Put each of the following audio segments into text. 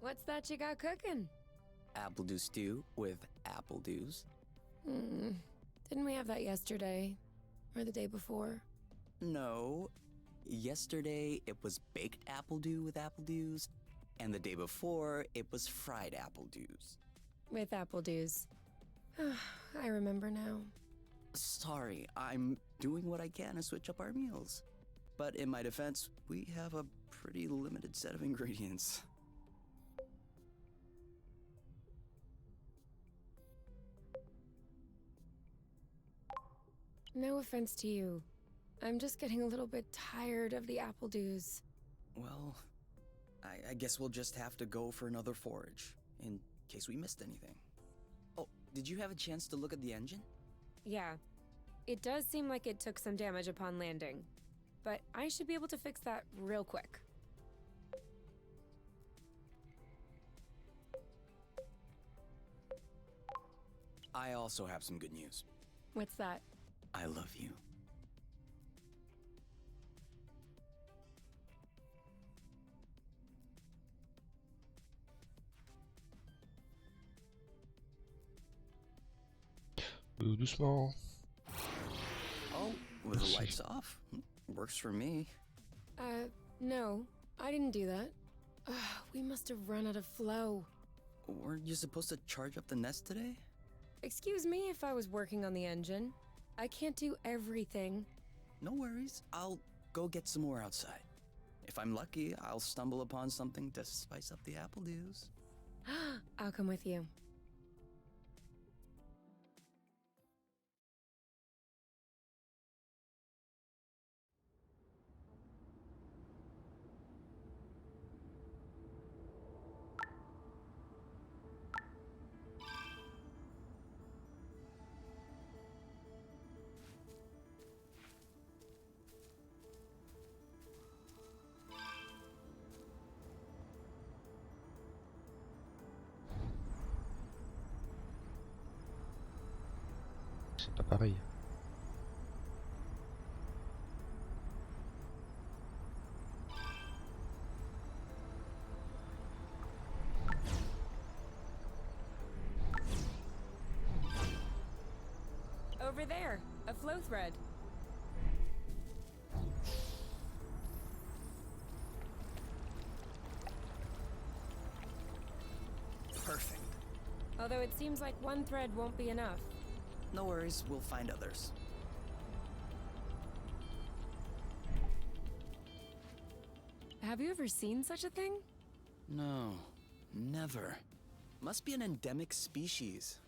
What's that you got cooking? Apple dew stew with apple dews. Didn't we have that yesterday? Or the day before? No. Yesterday, it was baked apple dew with apple dews. And the day before, it was fried apple dews. With apple dews. I remember now. Sorry, I'm doing what I can to switch up our meals. But in my defense, we have a pretty limited set of ingredients. No offense to you. I'm just getting a little bit tired of the apple dews. Well, I guess we'll just have to go for another forage, in case we missed anything. Oh, did you have a chance to look at the engine? Yeah. It does seem like it took some damage upon landing. But I should be able to fix that real quick. I also have some good news. What's that? I love you. Doucement. Oh, with the lights off? Works for me. No. I didn't do that. We must have run out of flow. Weren't you supposed to charge up the nest today? Excuse me if I was working on the engine. I can't do everything. No worries, I'll go get some more outside. If I'm lucky, I'll stumble upon something to spice up the apple dews. I'll come with you. C'est pas pareil. Over there, a flow thread. Perfect. Although it seems like one thread won't be enough. No worries, we'll find others. Have you ever seen such a thing? No, never. Must be an endemic species.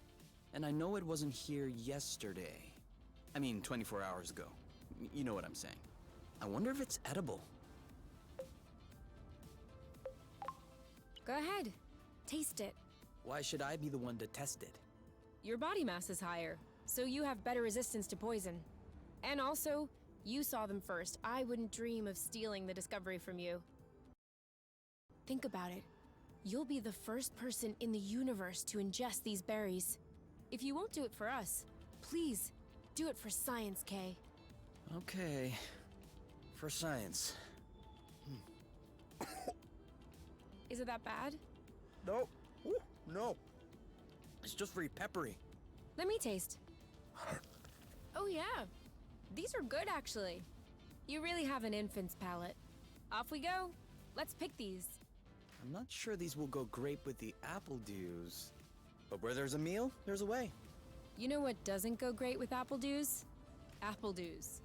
And I know it wasn't here yesterday. I mean, 24 hours ago. You know what I'm saying. I wonder if it's edible. Go ahead. Taste it. Why should I be the one to test it? Your body mass is higher, so you have better resistance to poison. And also, you saw them first. I wouldn't dream of stealing the discovery from you. Think about it. You'll be the first person in the universe to ingest these berries. If you won't do it for us, please, do it for science, Kay. Okay. For science. Is it that bad? No. Ooh, no. It's just very peppery. Let me taste. Oh yeah, these are good actually. You really have an infant's palate. Off we go. Let's pick these. I'm not sure these will go great with the apple dews. But where there's a meal, there's a way. You know what doesn't go great with apple dews? Apple dews.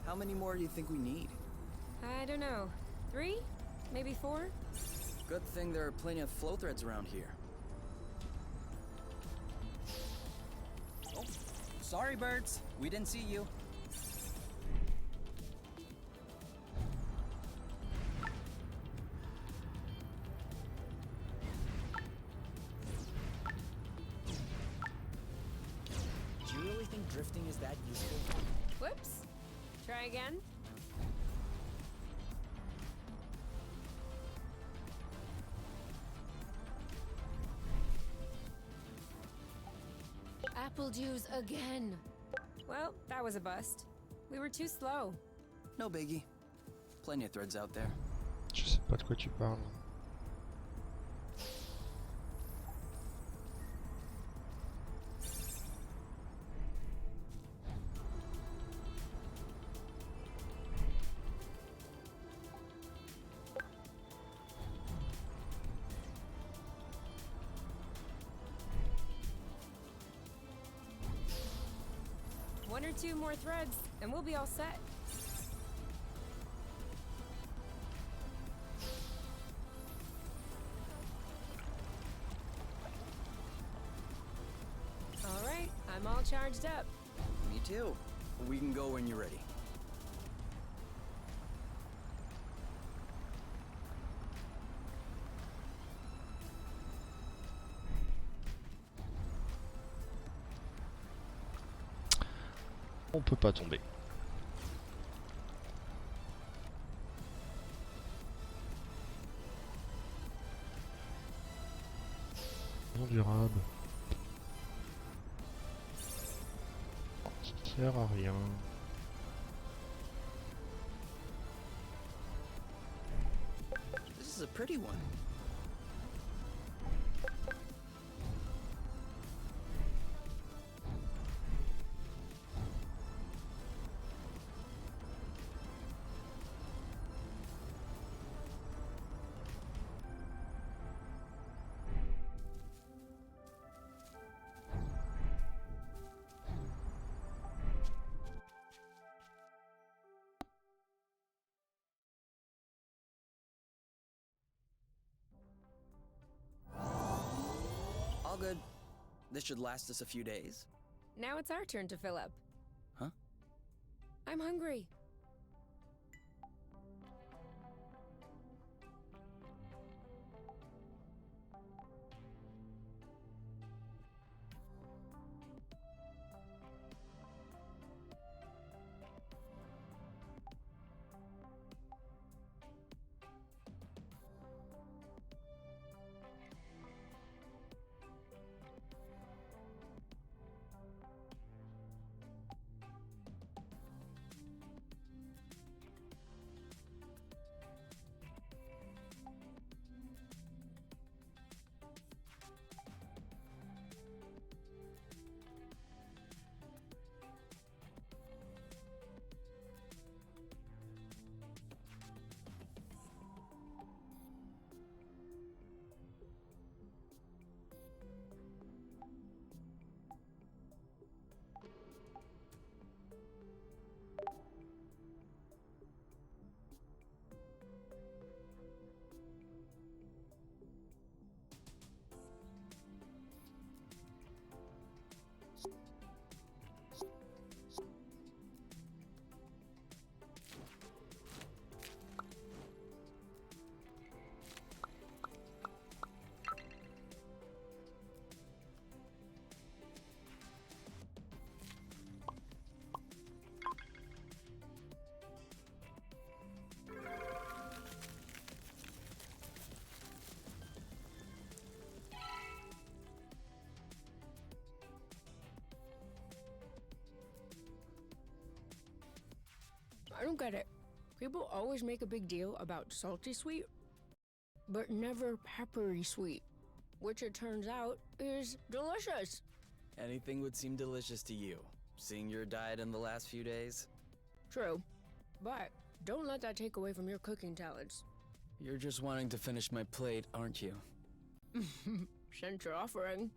How many more do you think we need? I don't know. 3? Maybe 4? Good thing there are plenty of flow threads around here. Oh, sorry birds. We didn't see you. drifting is that useful? Whoops. Try again. Apple juice again. Well, that was a bust. We were too slow. No biggie. Plenty of threads out there. Je sais pas de quoi tu parles. One or two more threads, and we'll be all set. All right, I'm all charged up. Me too. We can go when you're ready. On peut pas tomber. Non durable. Ça sert à rien. This is a pretty one. All good. This should last us a few days. Now it's our turn to fill up. Huh? I'm hungry. I don't get it. People always make a big deal about salty sweet, but never peppery sweet, which it turns out is delicious. Anything would seem delicious to you, seeing your diet in the last few days. True, but don't let that take away from your cooking talents. You're just wanting to finish my plate, aren't you? Since you're offering.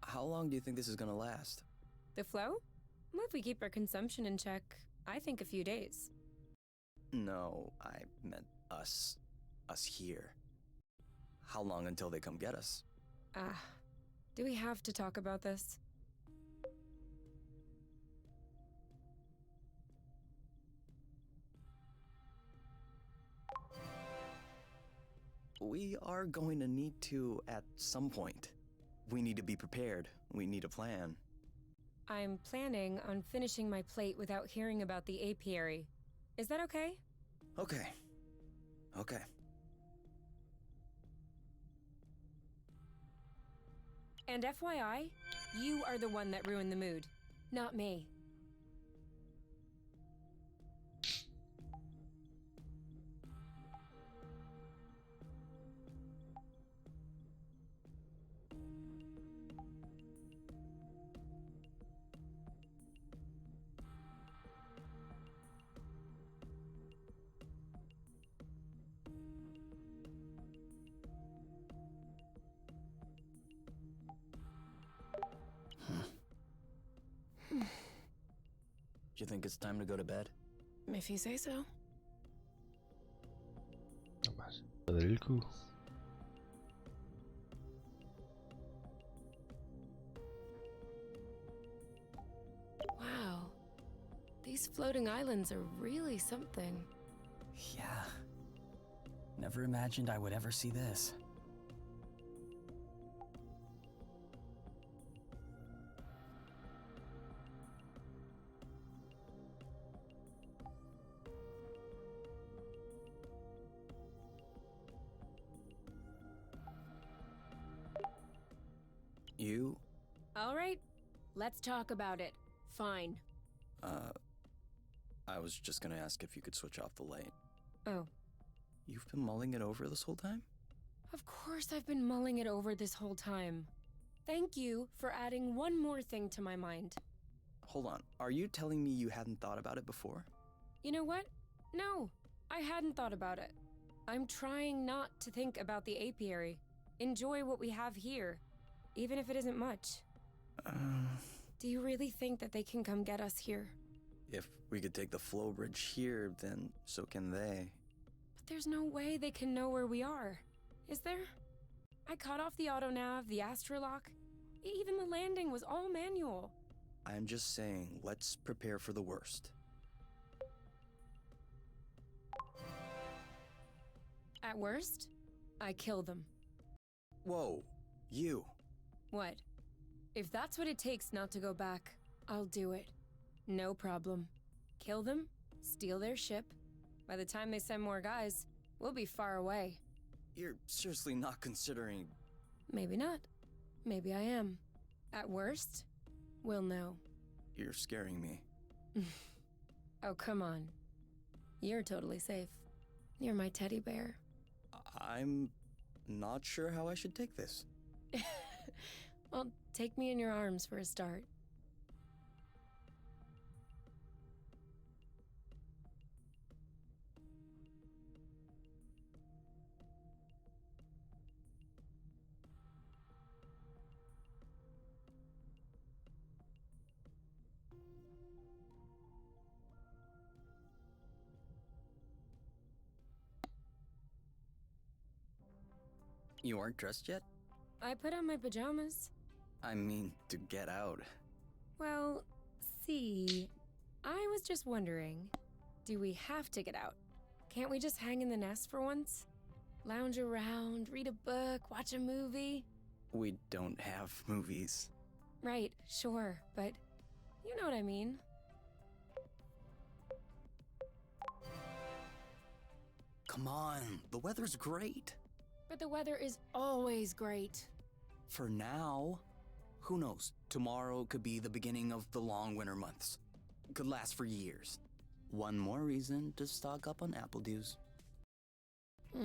How long do you think this is gonna last? The flow? Well, if we keep our consumption in check, I think a few days. No, I meant us. Us here. How long until they come get us? Do we have to talk about this? We are going to need to at some point. We need to be prepared. We need a plan. I'm planning on finishing my plate without hearing about the apiary. Is that okay? Okay. Okay. And FYI, you are the one that ruined the mood, not me. Do you think it's time to go to bed? If you say so. Ah bah, ça valait le coup. Wow. These floating islands are really something. Yeah. Never imagined I would ever see this. You? All right, let's talk about it. Fine. I was just gonna ask if you could switch off the light. Oh. You've been mulling it over this whole time? Of course I've been mulling it over this whole time. Thank you for adding one more thing to my mind. Hold on, are you telling me you hadn't thought about it before? You know what? No, I hadn't thought about it. I'm trying not to think about the apiary. Enjoy what we have here, even if it isn't much. Do you really think that they can come get us here? If we could take the flow bridge here, then so can they. But there's no way they can know where we are, is there? I cut off the autonav, the astrolock. Even the landing was all manual. I'm just saying, let's prepare for the worst. At worst, I kill them. Whoa, you. What? If that's what it takes not to go back, I'll do it. No problem. Kill them, steal their ship. By the time they send more guys, we'll be far away. You're seriously not considering... Maybe not. Maybe I am. At worst, we'll know. You're scaring me. Oh, come on. You're totally safe. You're my teddy bear. I'm not sure how I should take this. Well, take me in your arms for a start. You aren't dressed yet? I put on my pajamas. I mean, to get out. Well, see, I was just wondering, do we have to get out? Can't we just hang in the nest for once? Lounge around, read a book, watch a movie? We don't have movies. Right, sure, but you know what I mean. Come on, the weather's great. But the weather is always great. For now. Who knows? Tomorrow could be the beginning of the long winter months. Could last for years. One more reason to stock up on apple dews.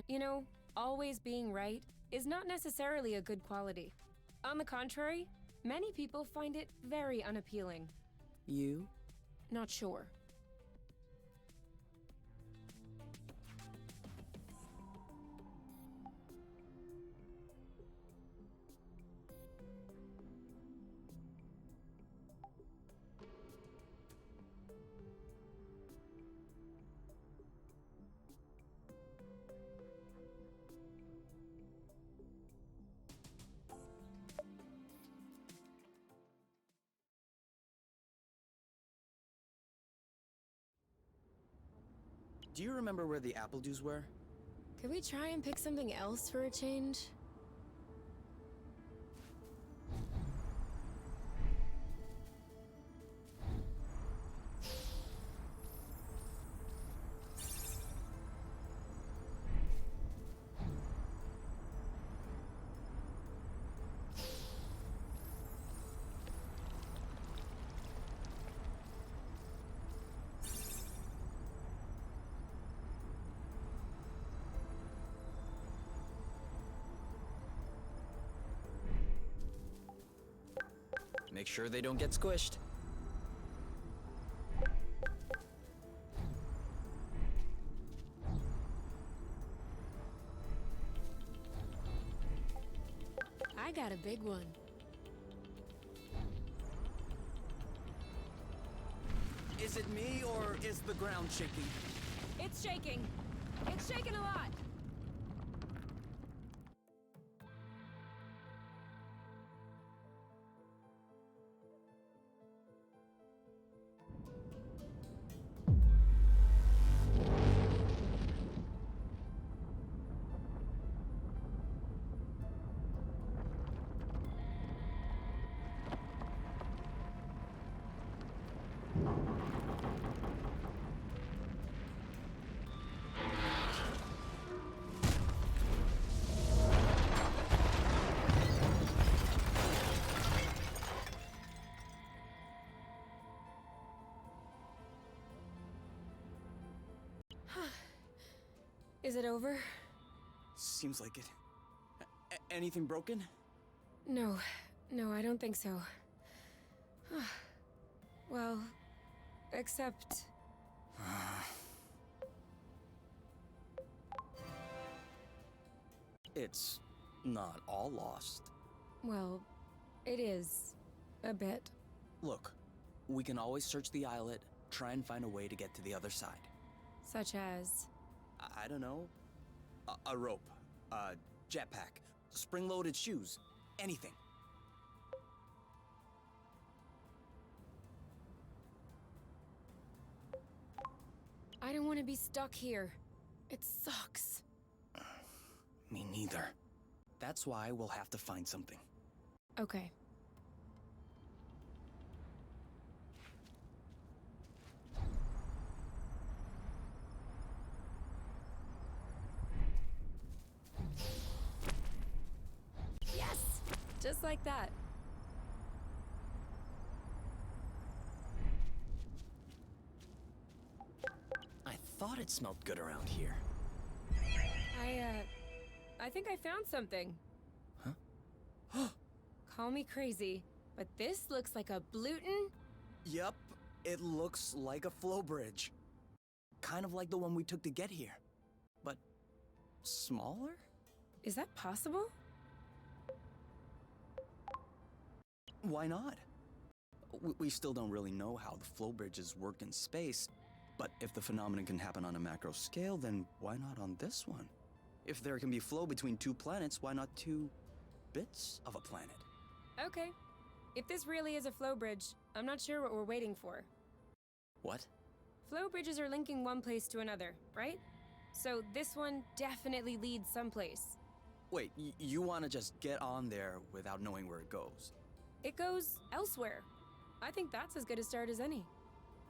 You know, always being right is not necessarily a good quality. On the contrary, many people find it very unappealing. You? Not sure. Do you remember where the apple dews were? Could we try and pick something else for a change? Make sure they don't get squished. I got a big one. Is it me, or is the ground shaking? It's shaking. It's shaking a lot. Is it over? Seems like it. Anything broken? No, I don't think so. Well, except... It's not all lost. Well, it is. A bit. Look, we can always search the islet, try and find a way to get to the other side. Such as... I don't know. A rope, a jetpack, spring-loaded shoes, anything. I don't want to be stuck here. It sucks. Me neither. That's why we'll have to find something. Okay. Yes! Just like that. I thought it smelled good around here. I think I found something. Huh? Call me crazy, but this looks like a Bluton. Yup, it looks like a flow bridge. Kind of like the one we took to get here. But smaller? Is that possible? Why not? We still don't really know how the flow bridges work in space, but if the phenomenon can happen on a macro scale, then why not on this one? If there can be flow between two planets, why not two bits of a planet? Okay. If this really is a flow bridge, I'm not sure what we're waiting for. What? Flow bridges are linking one place to another, right? So this one definitely leads someplace. Wait, you want to just get on there without knowing where it goes? It goes elsewhere. I think that's as good a start as any.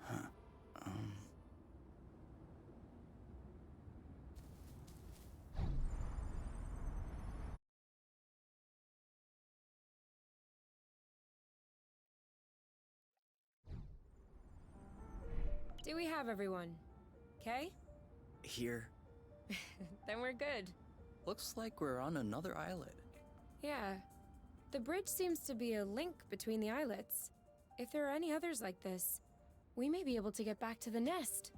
Huh. Do we have everyone? Okay? Here. Then we're good. Looks like we're on another islet. Yeah. The bridge seems to be a link between the islets. If there are any others like this, we may be able to get back to the nest.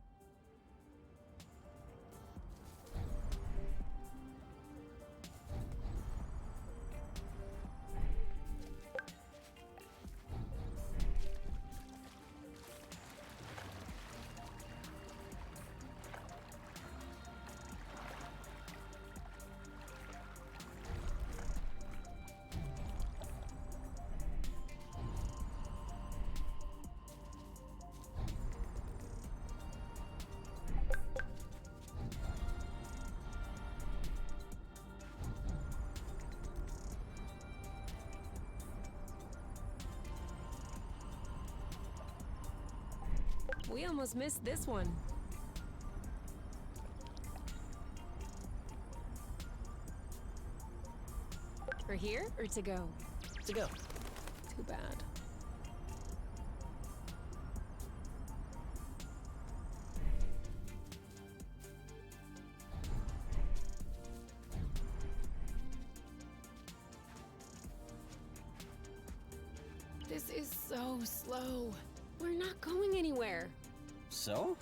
We almost missed this one. For here or to go? To go. Too bad. This is so slow. We're not going anywhere. So?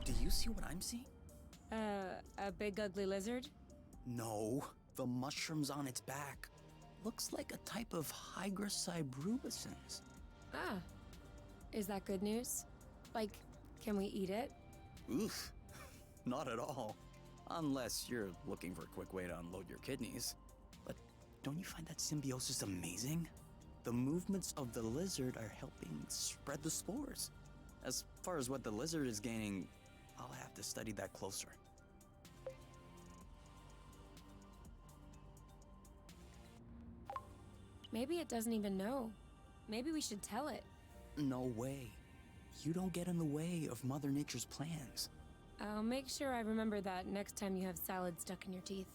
Do you see what I'm seeing? A big ugly lizard? No, the mushrooms on its back. Looks like a type of hygroscybrubescens. Ah. Is that good news? Like, can we eat it? Oof, not at all. Unless you're looking for a quick way to unload your kidneys. But don't you find that symbiosis amazing? The movements of the lizard are helping spread the spores. As far as what the lizard is gaining, I'll have to study that closer. Maybe it doesn't even know. Maybe we should tell it. No way. You don't get in the way of Mother Nature's plans. I'll make sure I remember that next time you have salad stuck in your teeth.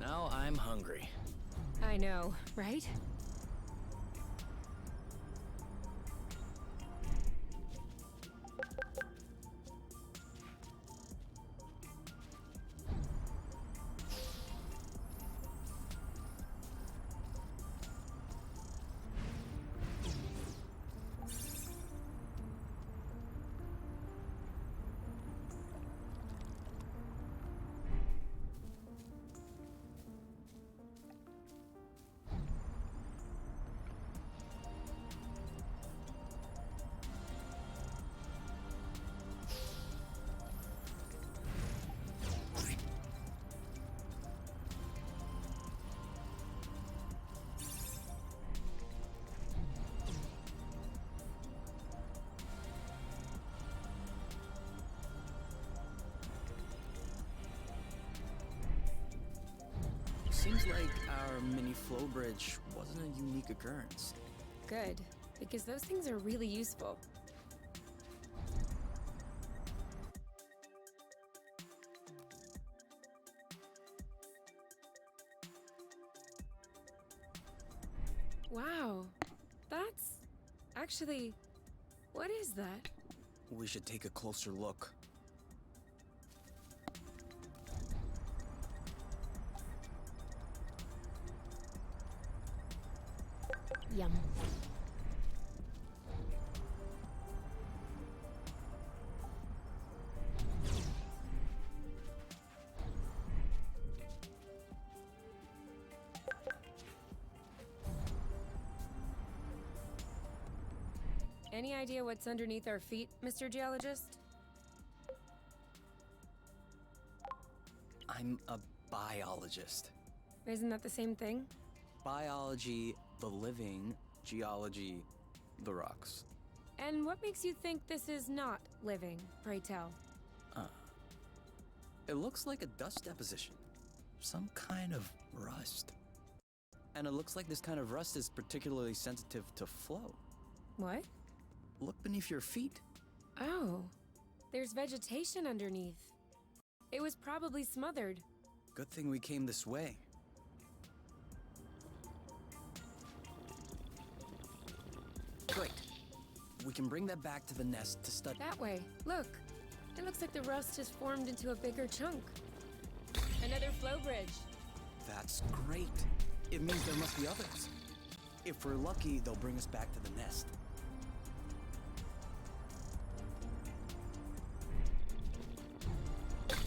Now I'm hungry. I know, right? Seems like our mini flow bridge wasn't a unique occurrence. Good, because those things are really useful. Wow, that's... actually... what is that? We should take a closer look. Yum. Any idea what's underneath our feet, Mr. Geologist? I'm a biologist. Isn't that the same thing? Biology, the living, geology, the rocks. And what makes you think this is not living, pray tell? It looks like a dust deposition. Some kind of rust. And it looks like this kind of rust is particularly sensitive to flow. What? Look beneath your feet. Oh, there's vegetation underneath. It was probably smothered. Good thing we came this way. Great. We can bring that back to the nest to study. That way. Look. It looks like the rust has formed into a bigger chunk. Another flow bridge. That's great. It means there must be others. If we're lucky, they'll bring us back to the nest.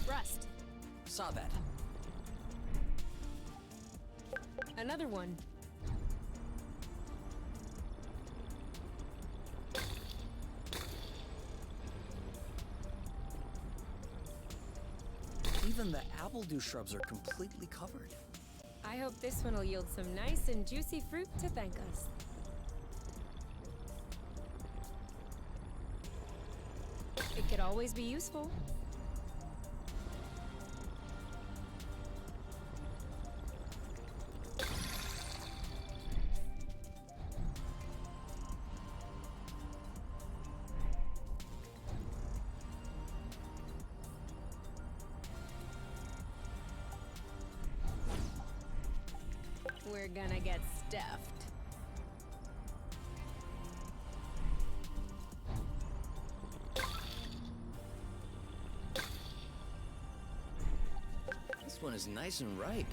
Rust. Saw that. Another one. Even the apple-dew shrubs are completely covered. I hope this one will yield some nice and juicy fruit to thank us. It could always be useful. We're gonna get stuffed. This one is nice and ripe.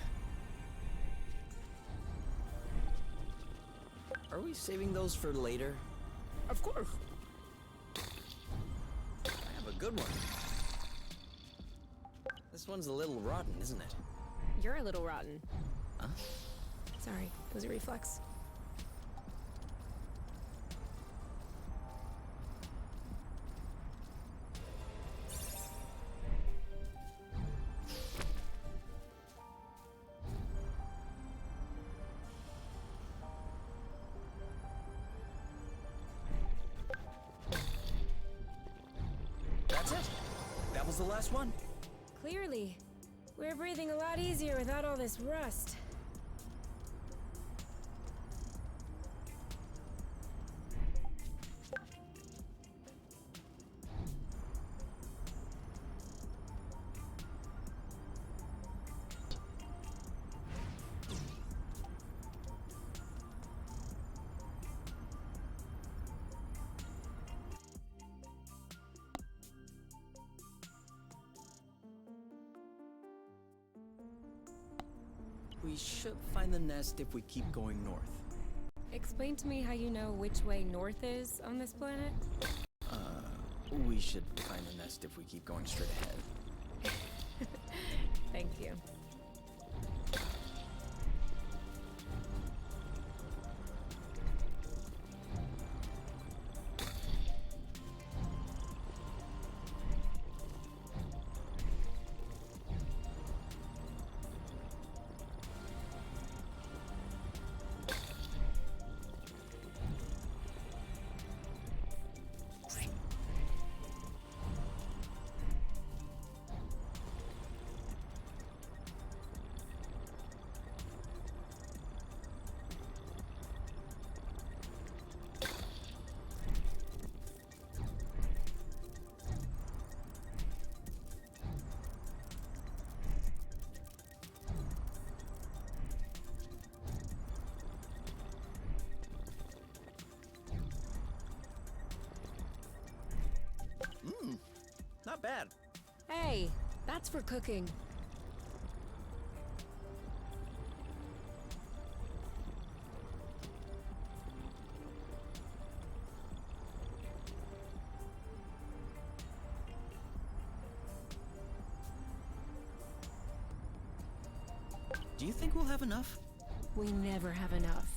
Are we saving those for later? Of course. I have a good one. This one's a little rotten, isn't it? You're a little rotten. Huh? Sorry, it was a reflex. That's it. That was the last one. Clearly. We're breathing a lot easier without all this rust. We should find the nest if we keep going north. Explain to me how you know which way north is on this planet? We should find the nest if we keep going straight ahead. Thank you. Not bad. Hey, that's for cooking. Do you think we'll have enough? We never have enough.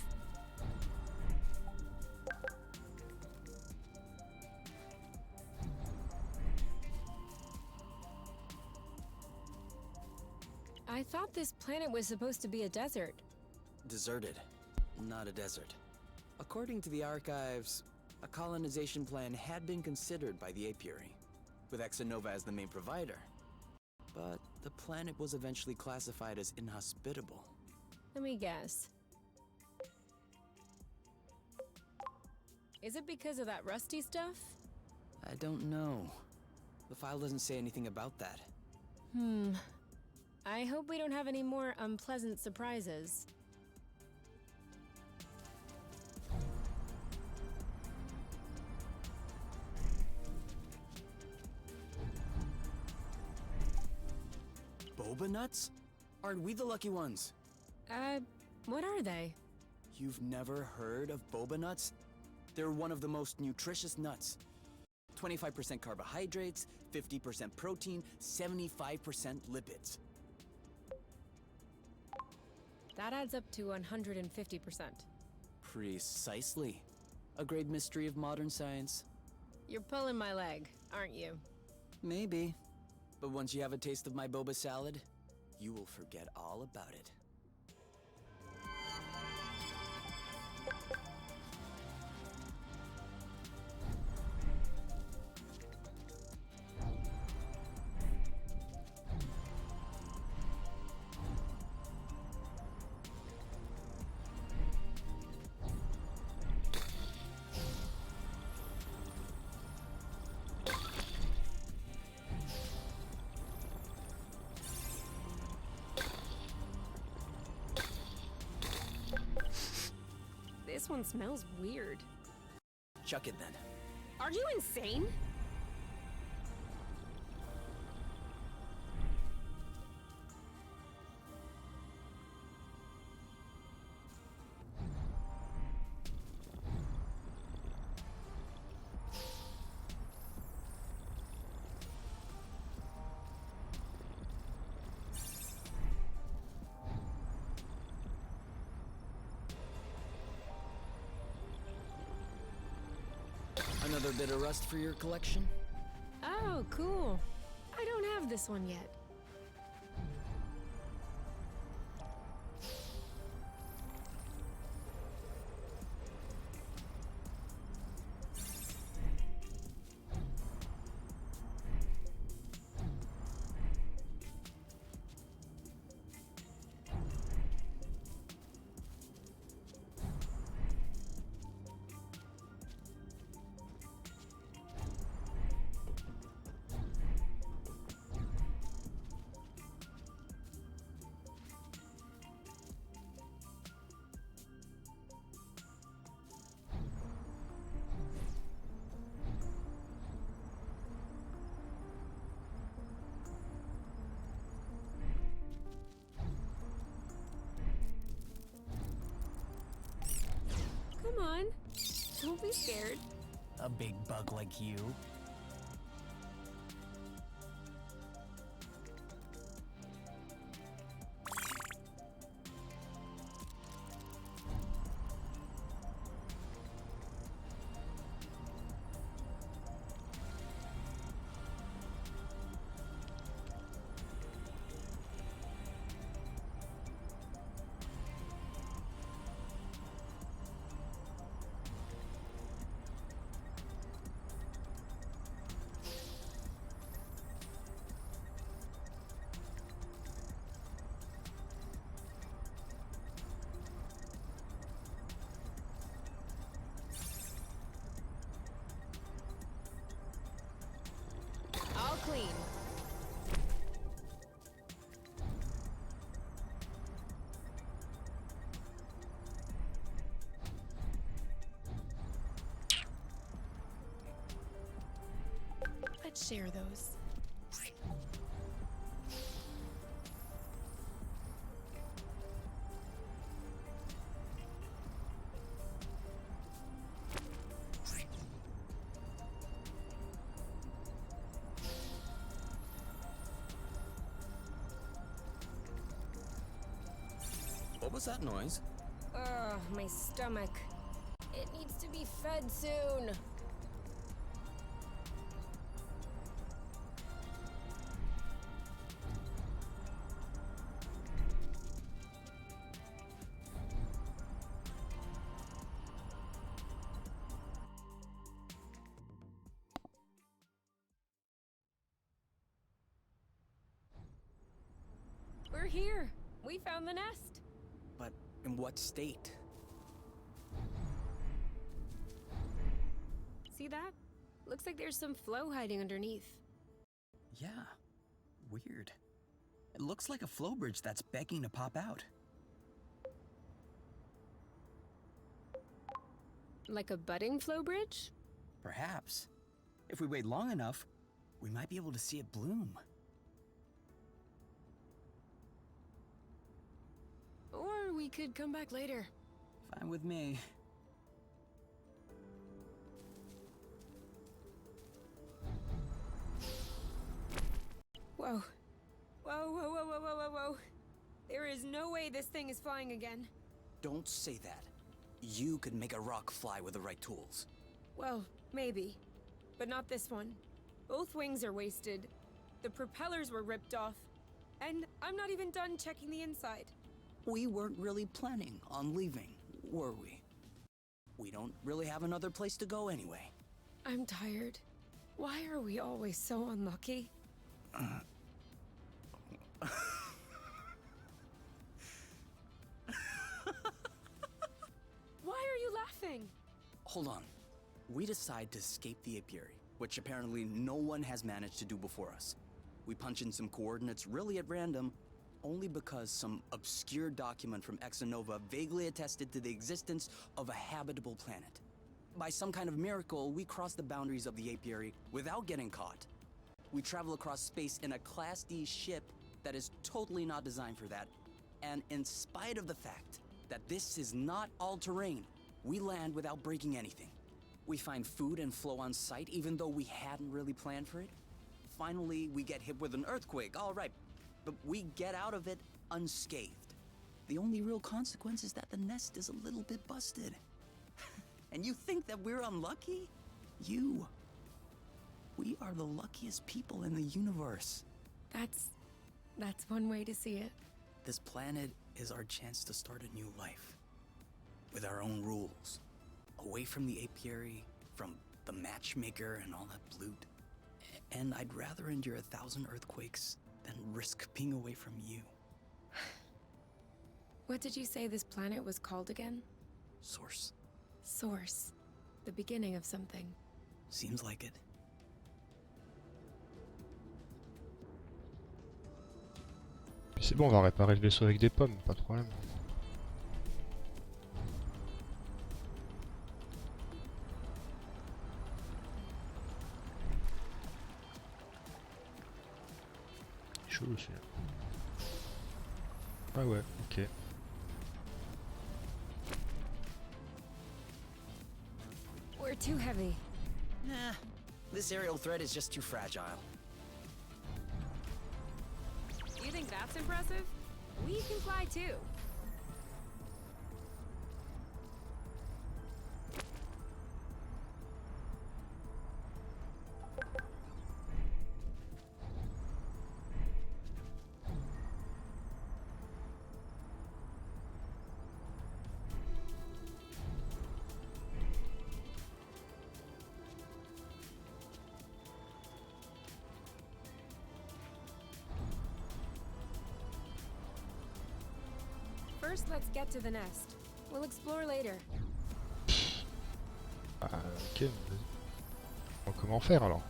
I thought this planet was supposed to be a desert. Deserted, not a desert. According to the archives, a colonization plan had been considered by the apiary, with Exonova as the main provider. But the planet was eventually classified as inhospitable. Let me guess. Is it because of that rusty stuff? I don't know. The file doesn't say anything about that. I hope we don't have any more unpleasant surprises. Boba nuts? Aren't we the lucky ones? What are they? You've never heard of boba nuts? They're one of the most nutritious nuts. 25% carbohydrates, 50% protein, 75% lipids. That adds up to 150%. Precisely. A great mystery of modern science. You're pulling my leg, aren't you? Maybe. But once you have a taste of my boba salad, you will forget all about it. This one smells weird. Chuck it then. Are you insane? Another bit of rust for your collection? Oh, cool. I don't have this one yet. Come on. Don't be scared. A big bug like you? All clean. Let's share those. What was that noise? Ugh, my stomach. It needs to be fed soon. We're here. We found the nest. But in what state? See that? Looks like there's some flow hiding underneath. Yeah, weird. It looks like a flow bridge that's begging to pop out. Like a budding flow bridge? Perhaps. If we wait long enough, we might be able to see it bloom. Or we could come back later. Fine with me. Whoa. Whoa, whoa, whoa, whoa, whoa, whoa, whoa. There is no way this thing is flying again. Don't say that. You could make a rock fly with the right tools. Well, maybe. But not this one. Both wings are wasted. The propellers were ripped off. And I'm not even done checking the inside. We weren't really planning on leaving, were we? We don't really have another place to go anyway. I'm tired. Why are we always so unlucky? Why are you laughing? Hold on. We decide to escape the apiary, which apparently no one has managed to do before us. We punch in some coordinates really at random, only because some obscure document from Exonova vaguely attested to the existence of a habitable planet. By some kind of miracle, we cross the boundaries of the apiary without getting caught. We travel across space in a Class D ship that is totally not designed for that. And in spite of the fact that this is not all-terrain, we land without breaking anything. We find food and flow on site even though we hadn't really planned for it. Finally, we get hit with an earthquake, all right, but we get out of it unscathed. The only real consequence is that the nest is a little bit busted. And you think that we're unlucky? We are the luckiest people in the universe. That's one way to see it. This planet is our chance to start a new life. With our own rules. Away from the apiary, from the matchmaker and all that loot. And I'd rather endure 1,000 earthquakes than risk being away from you. What did you say this planet was called again? Source. Source. The beginning of something. Seems like it. C'est bon, on va réparer le vaisseau avec des pommes, pas de problème. Chaud aussi. Ah ouais, ok. We're too heavy. Nah, this aerial thread is just too fragile. You think that's impressive? We can fly too. First, let's get to the nest. We'll explore later. Ah, ok, vas-y. Bon, comment faire alors?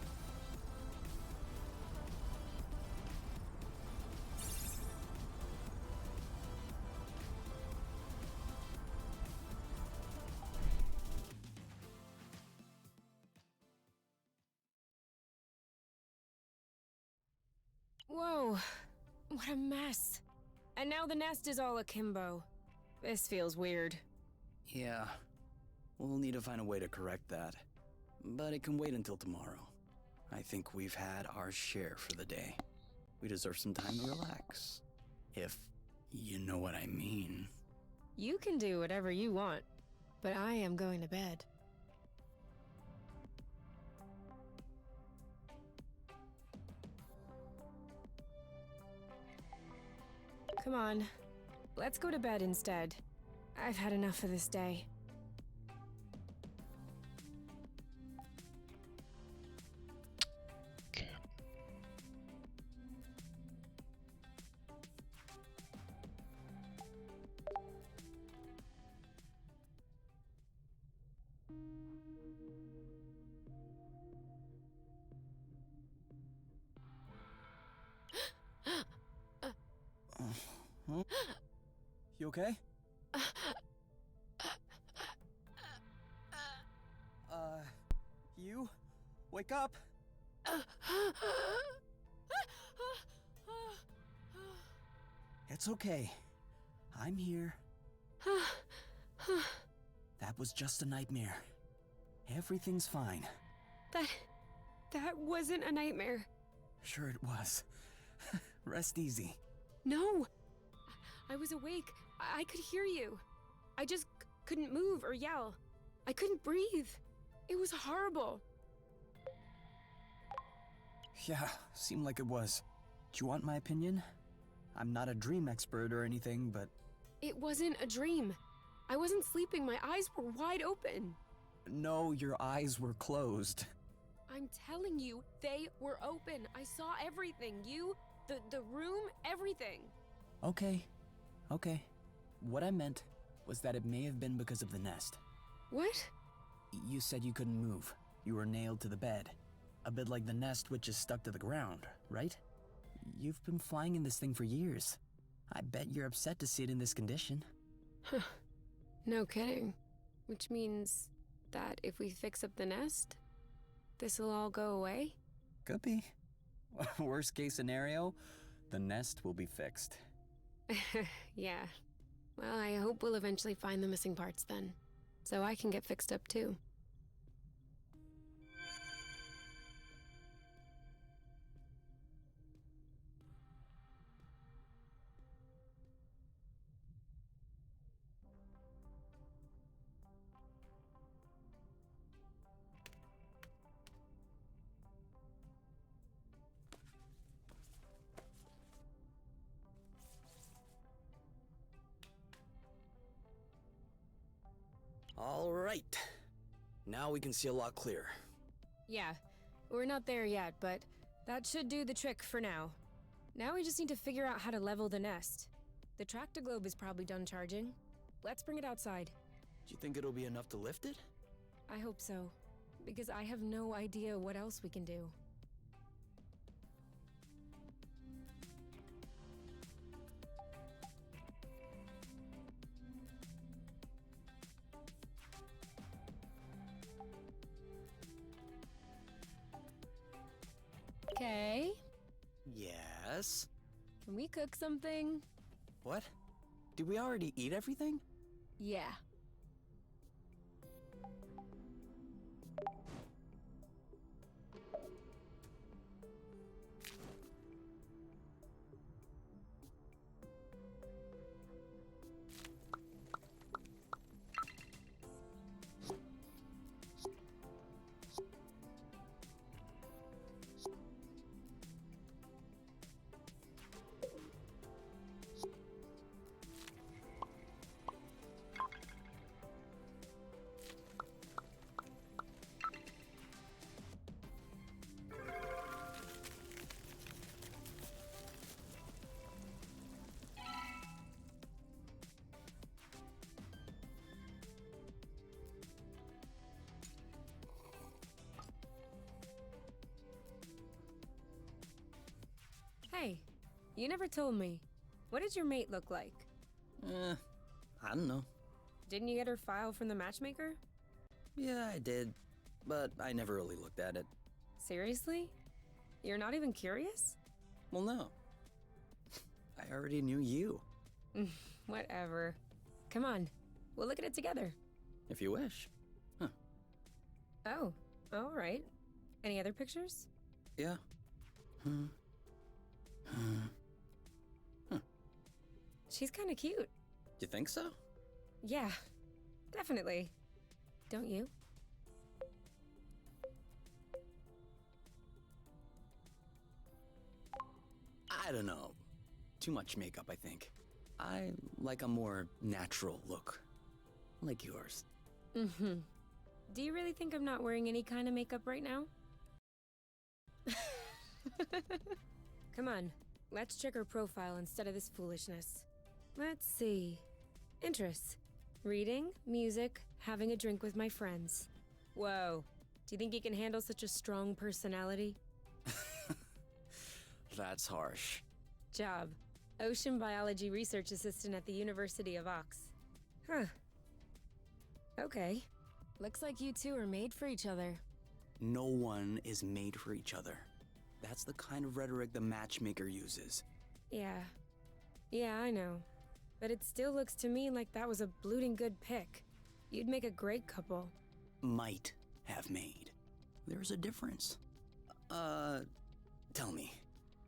Whoa, what a mess. And now the nest is all akimbo. This feels weird. Yeah, we'll need to find a way to correct that. But it can wait until tomorrow. I think we've had our share for the day. We deserve some time to relax. If you know what I mean. You can do whatever you want, but I am going to bed. Come on, let's go to bed instead. I've had enough of this day. Ok. You okay? You? Wake up! It's okay. I'm here. That was just a nightmare. Everything's fine. That wasn't a nightmare. Sure it was. Rest easy. No! I was awake. I could hear you. I just couldn't move or yell. I couldn't breathe. It was horrible. Yeah, seemed like it was. Do you want my opinion? I'm not a dream expert or anything, but... It wasn't a dream. I wasn't sleeping. My eyes were wide open. No, your eyes were closed. I'm telling you, they were open. I saw everything. You, the room, everything. Okay. What I meant was that it may have been because of the nest. What? You said you couldn't move. You were nailed to the bed. A bit like the nest which is stuck to the ground, right? You've been flying in this thing for years. I bet you're upset to see it in this condition. Huh. No kidding. Which means that if we fix up the nest, this'll all go away? Could be. Worst case scenario, the nest will be fixed. Yeah. Well, I hope we'll eventually find the missing parts then, so I can get fixed up too. All right. Now we can see a lot clearer. Yeah, we're not there yet, but that should do the trick for now. Now we just need to figure out how to level the nest. The tractoglobe is probably done charging. Let's bring it outside. Do you think it'll be enough to lift it? I hope so, because I have no idea what else we can do. Okay, Yes. can we cook something? What? Did we already eat everything? Yeah. Hey, you never told me. What did your mate look like? I don't know. Didn't you get her file from the matchmaker? Yeah, I did. But I never really looked at it. Seriously? You're not even curious? Well, no. I already knew you. Whatever. Come on, we'll look at it together. If you wish. Oh, all right. Any other pictures? Yeah. She's kind of cute. You think so? Yeah, definitely. Don't you? I don't know. Too much makeup, I think. I like a more natural look. Like yours. Mm-hmm. Do you really think I'm not wearing any kind of makeup right now? Come on, let's check her profile instead of this foolishness. Let's see. Interests. Reading, music, having a drink with my friends. Whoa. Do you think you can handle such a strong personality? That's harsh. Job. Ocean biology research assistant at the University of Ox. Huh. Okay. Looks like you two are made for each other. No one is made for each other. That's the kind of rhetoric the matchmaker uses. Yeah. Yeah, I know. But it still looks to me like that was a blooting good pick. You'd make a great couple. Might have made. There's a difference. Tell me,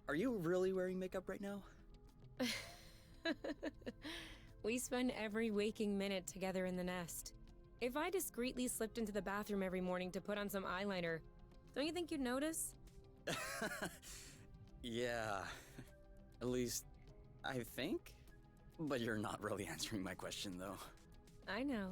are you really wearing makeup right now? We spend every waking minute together in the nest. If I discreetly slipped into the bathroom every morning to put on some eyeliner, don't you think you'd notice? Yeah, at least I think. But you're not really answering my question, though. I know.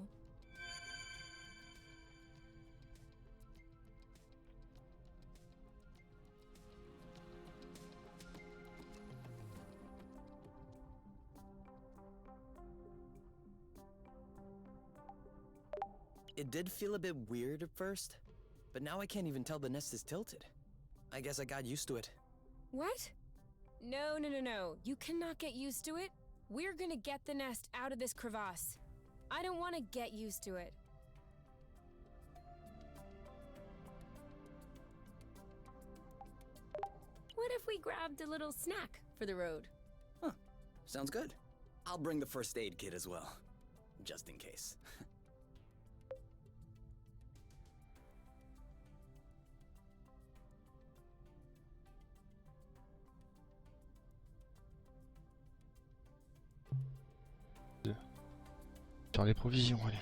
It did feel a bit weird at first, but now I can't even tell the nest is tilted. I guess I got used to it. What? No. You cannot get used to it. We're gonna get the nest out of this crevasse. I don't want to get used to it. What if we grabbed a little snack for the road? Huh, sounds good. I'll bring the first aid kit as well, just in case. Faire les provisions, allez.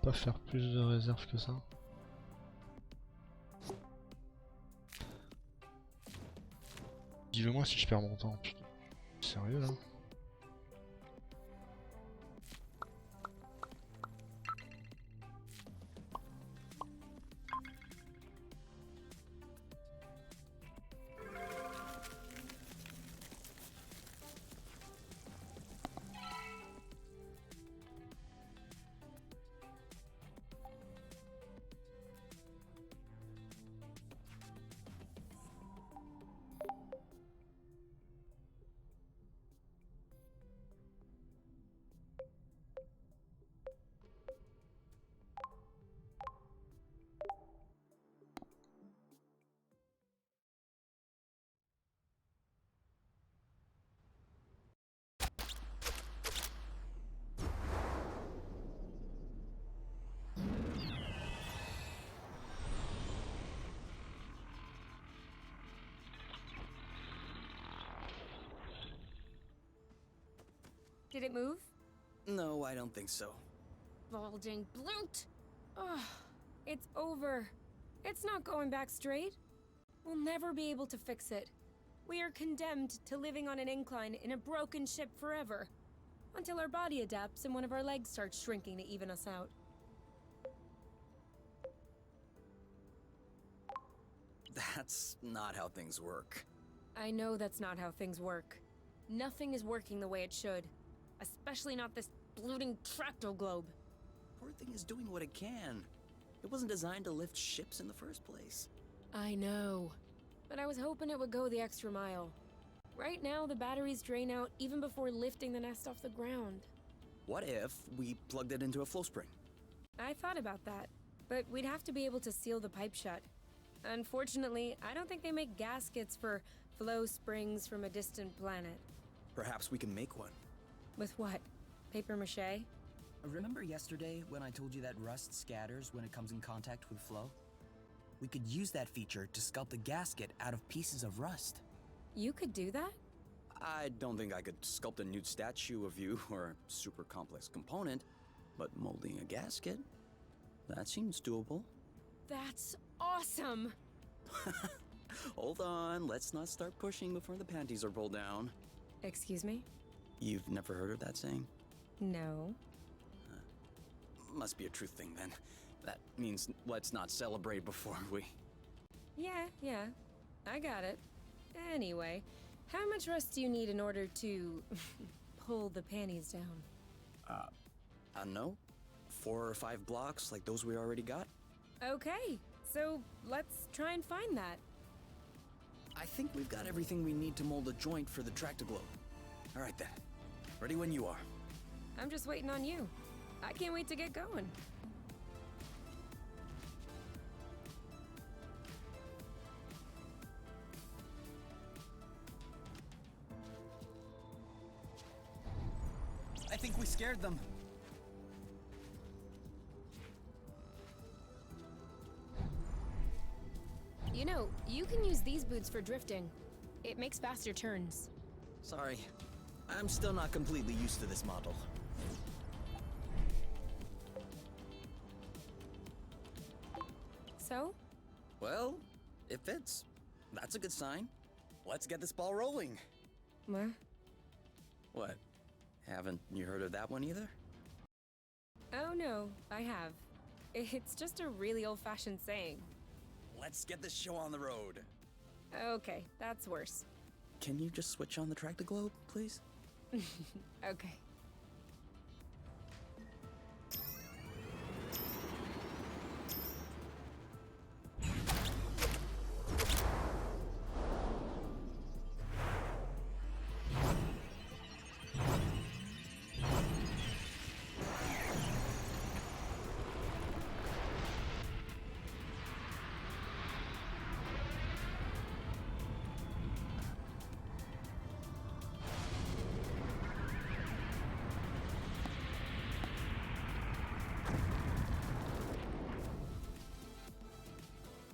Pas faire plus de réserves que ça. Dis-le moi si je perds mon temps. Putain. Sérieux là? Did it move? No, I don't think so. Bulging bloot! Ugh, it's over. It's not going back straight. We'll never be able to fix it. We are condemned to living on an incline in a broken ship forever. Until our body adapts and one of our legs starts shrinking to even us out. That's not how things work. I know that's not how things work. Nothing is working the way it should. Especially not this bloating tractile globe. Poor thing is doing what it can. It wasn't designed to lift ships in the first place. I know. But I was hoping it would go the extra mile. Right now, the batteries drain out even before lifting the nest off the ground. What if we plugged it into a flow spring? I thought about that, but we'd have to be able to seal the pipe shut. Unfortunately, I don't think they make gaskets for flow springs from a distant planet. Perhaps we can make one. With what? Paper mache? Remember yesterday when I told you that rust scatters when it comes in contact with flow? We could use that feature to sculpt a gasket out of pieces of rust. You could do that? I don't think I could sculpt a nude statue of you or a super complex component, but molding a gasket, that seems doable. That's awesome! Hold on, let's not start pushing before the panties are pulled down. Excuse me? You've never heard of that saying? No. Must be a truth thing then. That means let's not celebrate before we... Yeah, I got it. Anyway, how much rest do you need in order to pull the panties down? I don't know, 4 or 5 blocks like those we already got? Okay, so let's try and find that. I think we've got everything we need to mold a joint for the Tractoglobe. All right then, ready when you are. I'm just waiting on you. I can't wait to get going. I think we scared them. You know, you can use these boots for drifting. It makes faster turns. Sorry, I'm still not completely used to this model. So? Well, it fits. That's a good sign. Let's get this ball rolling. What? What? Haven't you heard of that one either? Oh no, I have. It's just a really old-fashioned saying. Let's get this show on the road. Okay, that's worse. Can you just switch on the Tractoglobe, please? Okay.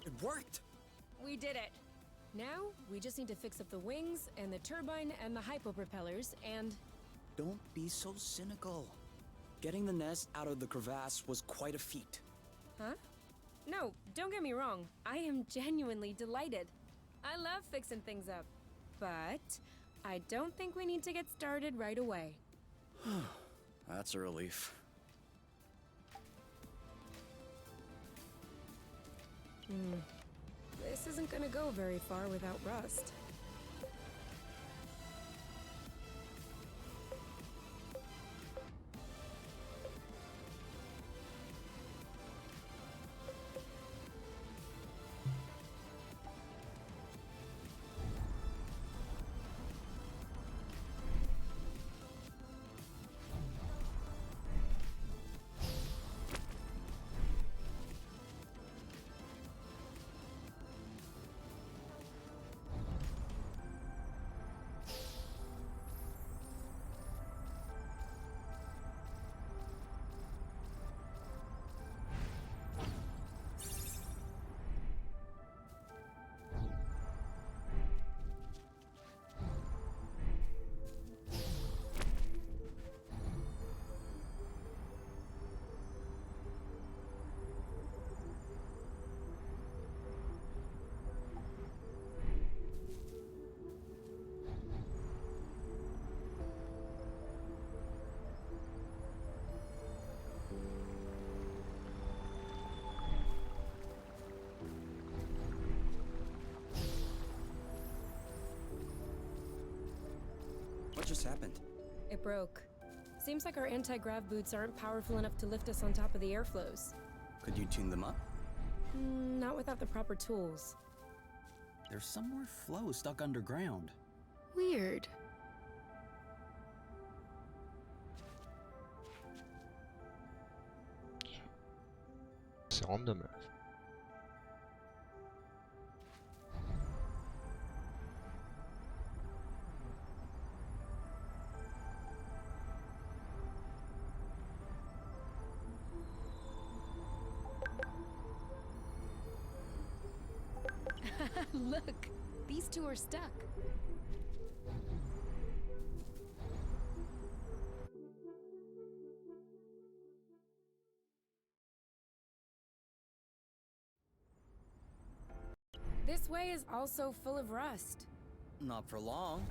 It worked! We did it! Now, we just need to fix up the wings, and the turbine, and the hypopropellers, and... Don't be so cynical. Getting the nest out of the crevasse was quite a feat. Huh? No, don't get me wrong. I am genuinely delighted. I love fixing things up. But I don't think we need to get started right away. That's a relief. This isn't gonna go very far without rust. What just happened? It broke. Seems like our anti-grav boots aren't powerful enough to lift us on top of the airflows. Could you tune them up? Not without the proper tools. There's some more flow stuck underground. Weird. C'est random. Look! These two are stuck. This way is also full of rust. Not for long.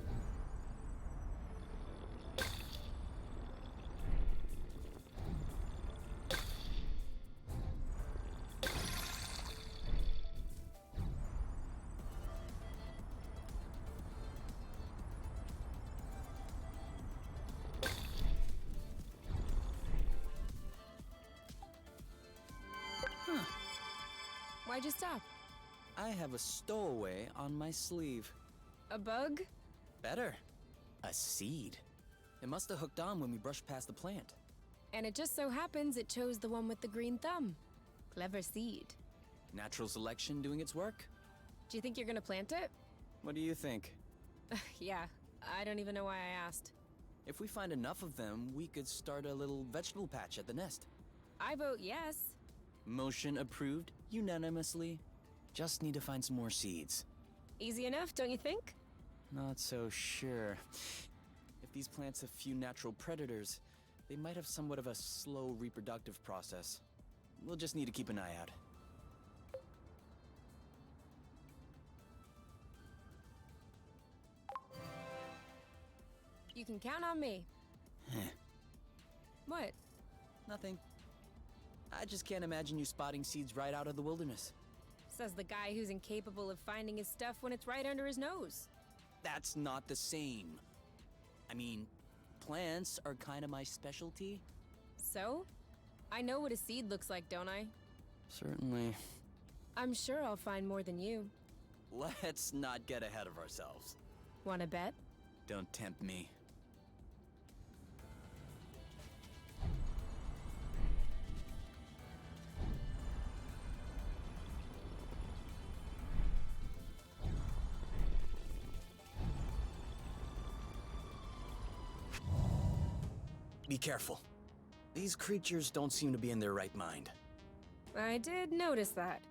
Why'd you stop? I have a stowaway on my sleeve. A bug? Better. A seed. It must have hooked on when we brushed past the plant. And it just so happens it chose the one with the green thumb. Clever seed. Natural selection doing its work? Do you think you're gonna plant it? What do you think? Yeah, I don't even know why I asked. If we find enough of them, we could start a little vegetable patch at the nest. I vote yes. Motion approved unanimously. Just need to find some more seeds. Easy enough, don't you think? Not so sure. If these plants have few natural predators, they might have somewhat of a slow reproductive process. We'll just need to keep an eye out. You can count on me. What? Nothing. I just can't imagine you spotting seeds right out of the wilderness. Says the guy who's incapable of finding his stuff when it's right under his nose. That's not the same. I mean, plants are kind of my specialty. So? I know what a seed looks like, don't I? Certainly. I'm sure I'll find more than you. Let's not get ahead of ourselves. Wanna bet? Don't tempt me. Be careful. These creatures don't seem to be in their right mind. I did notice that.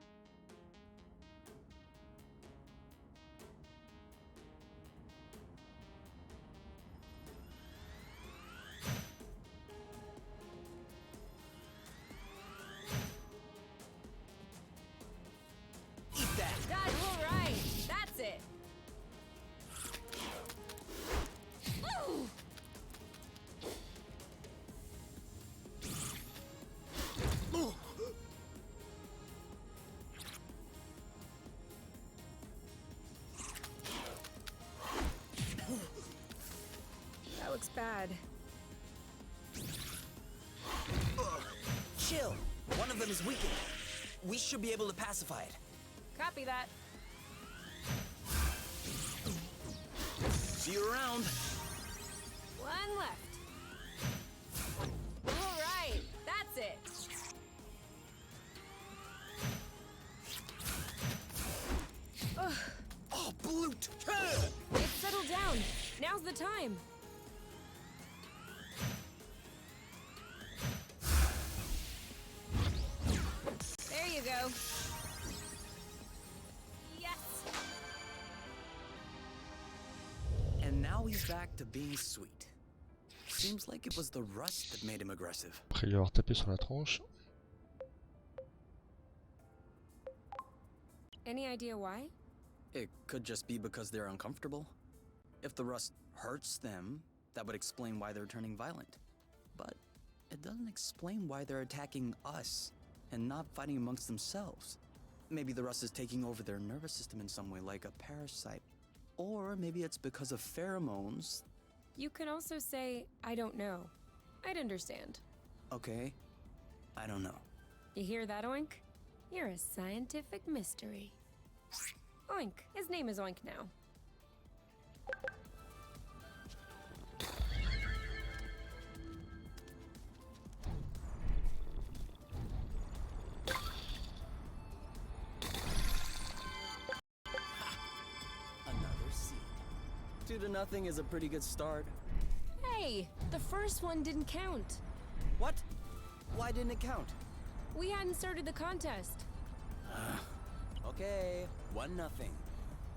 Eat that! That's all right. That's it. Ooh! That looks bad. Chill! One of them is weakened. We should be able to pacify it. Copy that. See you around. One left. All right, that's it. Ugh, Oh, Blute! it's settled down. Now's the time. There you go. Yes. And now he's back to being sweet. Seems like it was the rust that made him aggressive. Après lui avoir tapé sur la tronche. Any idea why? It could just be because they're uncomfortable. If the rust hurts them, that would explain why they're turning violent. But it doesn't explain why they're attacking us and not fighting amongst themselves. Maybe the rust is taking over their nervous system in some way, like a parasite. Or maybe it's because of pheromones. You can also say, I don't know. I'd understand. Okay, I don't know. You hear that, Oink? You're a scientific mystery. Oink. His name is Oink now. Another seed. 2-0 is a pretty good start. Hey, the first one didn't count. What? Why didn't it count? We hadn't started the contest. Okay, 1-0.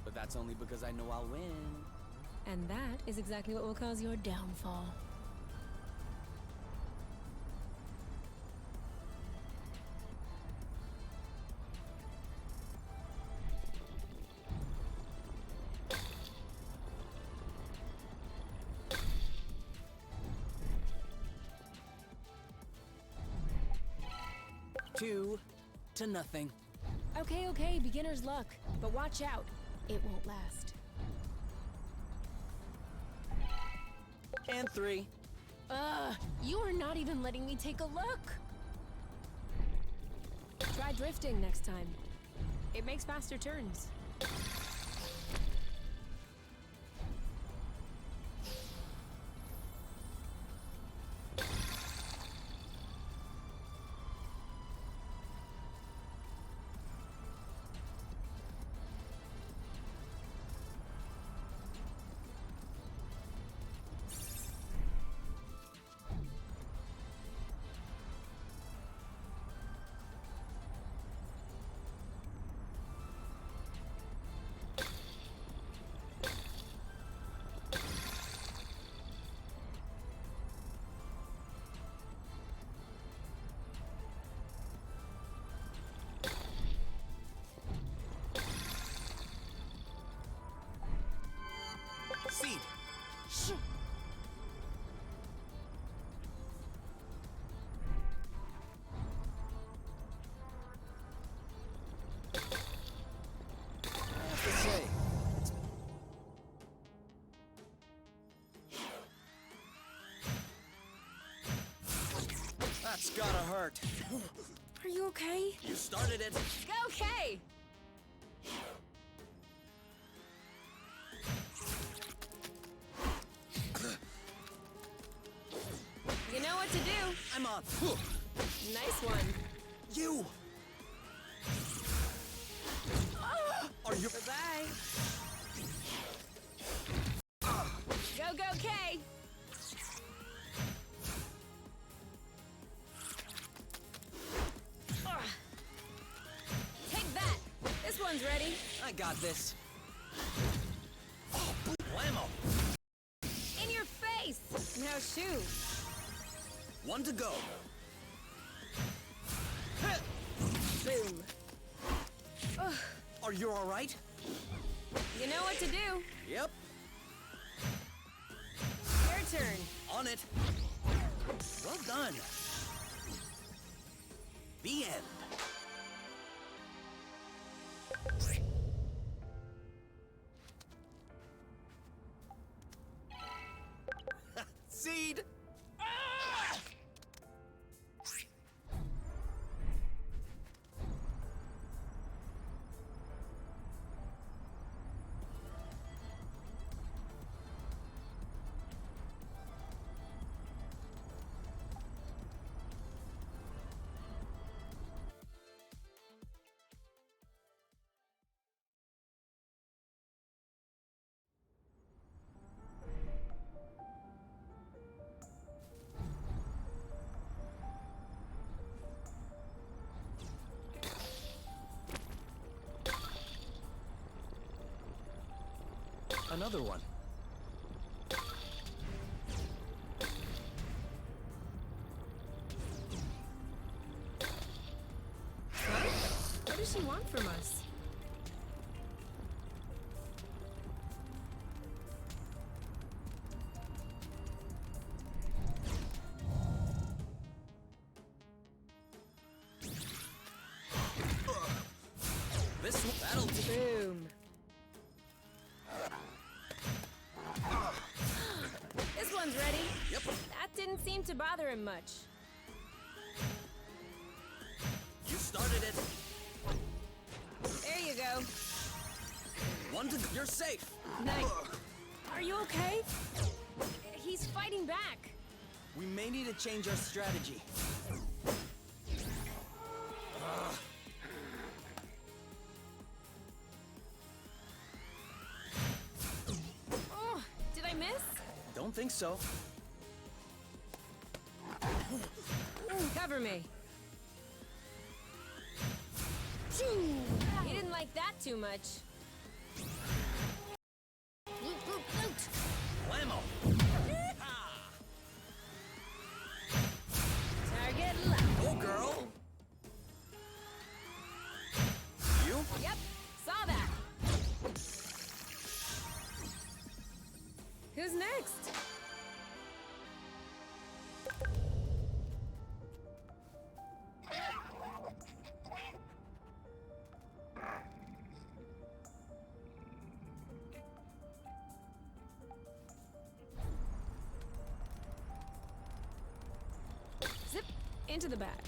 But that's only because I know I'll win. And that is exactly what will cause your downfall. 2 to nothing. Okay, okay, beginner's luck. But watch out. It won't last. And 3. You are not even letting me take a look. Try drifting next time. It makes faster turns. Seed. I have to say, that's gotta hurt. Are you okay? You started it. Okay! You know what to do. I'm on. Nice one. You. Are you? Bye-bye. Go, go, Kay! Take that! This one's ready. I got this. Oh, blammo. In your face! Now shoot. 1 to go. Boom. Are you all right? You know what to do. Yep. Your turn. On it. Well done. The end. Seed. Another one. Huh? What does she want from us? That'll do. Boom. This one's ready. Yep. That didn't seem to bother him much. You started it. There you go. 1 to go. You're safe. Nice. Are you okay? He's fighting back. We may need to change our strategy. Oh, did I miss? Don't think so. Cover me. He didn't like that too much. Loot, loot, loot. Blammo. Target left. Oh, girl. You? Yep, saw that. Who's next? Into the back.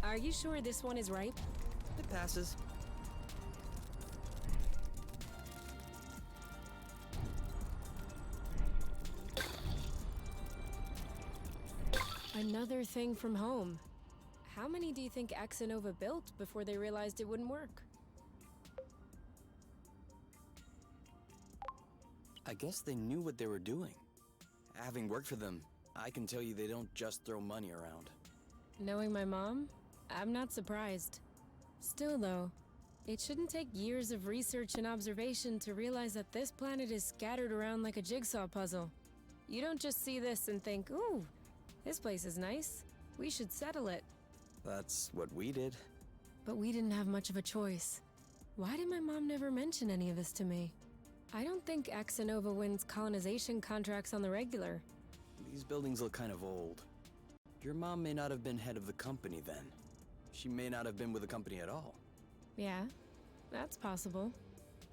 Are you sure this one is ripe? It passes. Another thing from home. How many do you think Axanova built before they realized it wouldn't work? I guess they knew what they were doing. Having worked for them, I can tell you they don't just throw money around. Knowing my mom, I'm not surprised. Still though, it shouldn't take years of research and observation to realize that this planet is scattered around like a jigsaw puzzle. You don't just see this and think, ooh, this place is nice. We should settle it. That's what we did. But we didn't have much of a choice. Why did my mom never mention any of this to me? I don't think Axanova wins colonization contracts on the regular. These buildings look kind of old. Your mom may not have been head of the company then. She may not have been with the company at all. Yeah, that's possible.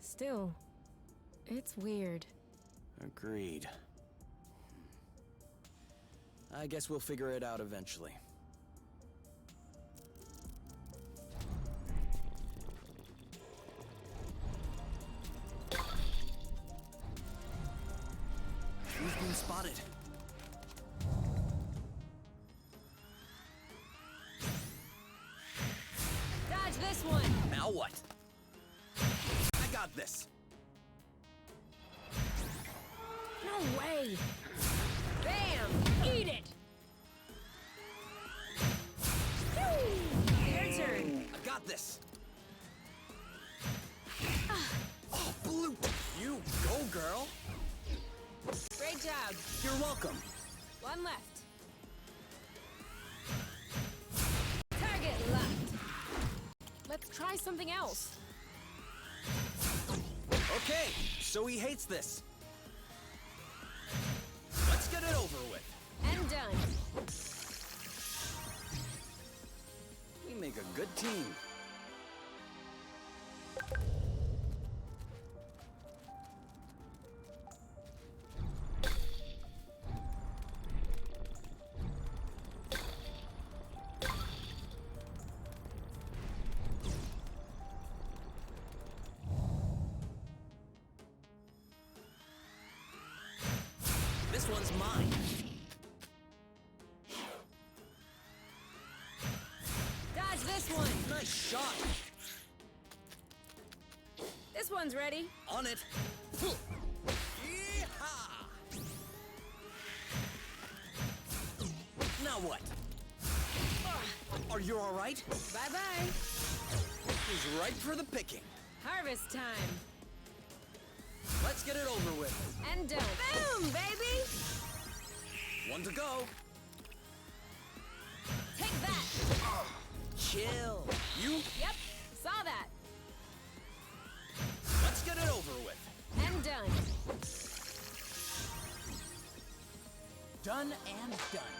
Still, it's weird. Agreed. I guess we'll figure it out eventually. We've been spotted. Dodge this one! Now what? I got this. No way! Bam! Eat it! Your turn. I got this. Oh, blue! You go, girl. Great job. You're welcome. One left. Target locked. Let's try something else. Okay, so he hates this. Let's get it over with. And done. We make a good team. This one's mine. Dodge this one. Nice shot. This one's ready. On it. Yee-haw! Now what? Are you all right? Bye-bye. He's ripe for the picking. Harvest time. Let's get it over with. And done. Boom, baby! One to go. Take that. Chill. You? Yep, saw that. Let's get it over with. And done. Done and done.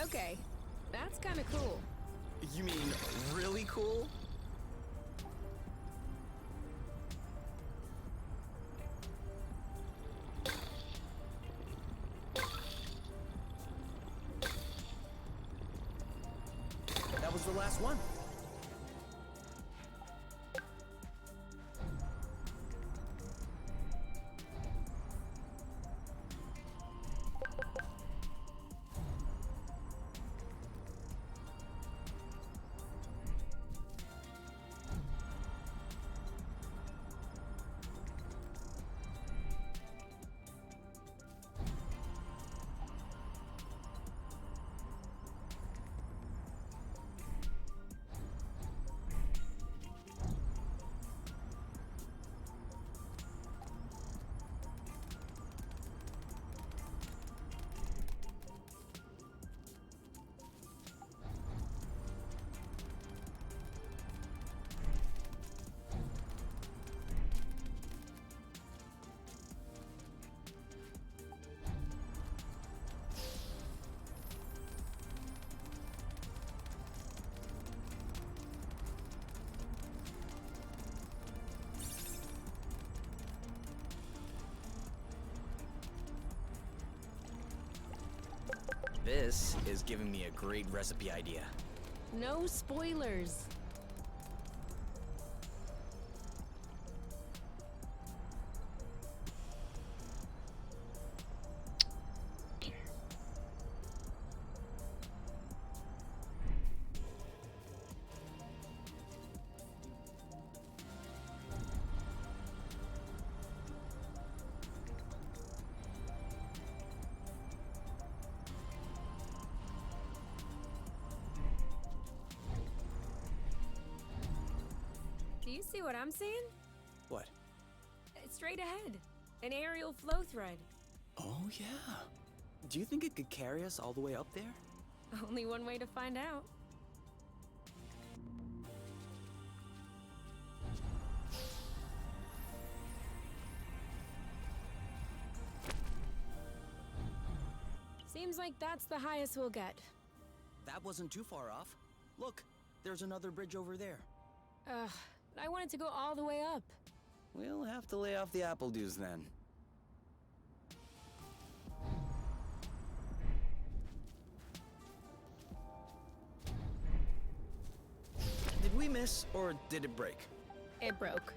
Okay, that's kind of cool. You mean really cool? That was the last one. This is giving me a great recipe idea. No spoilers. Do you see what I'm seeing? What? Straight ahead. An aerial flow thread. Oh, yeah. Do you think it could carry us all the way up there? Only one way to find out. Seems like that's the highest we'll get. That wasn't too far off. Look, there's another bridge over there. Ugh, but I wanted to go all the way up. We'll have to lay off the apple dues then. Did we miss, or did it break? It broke.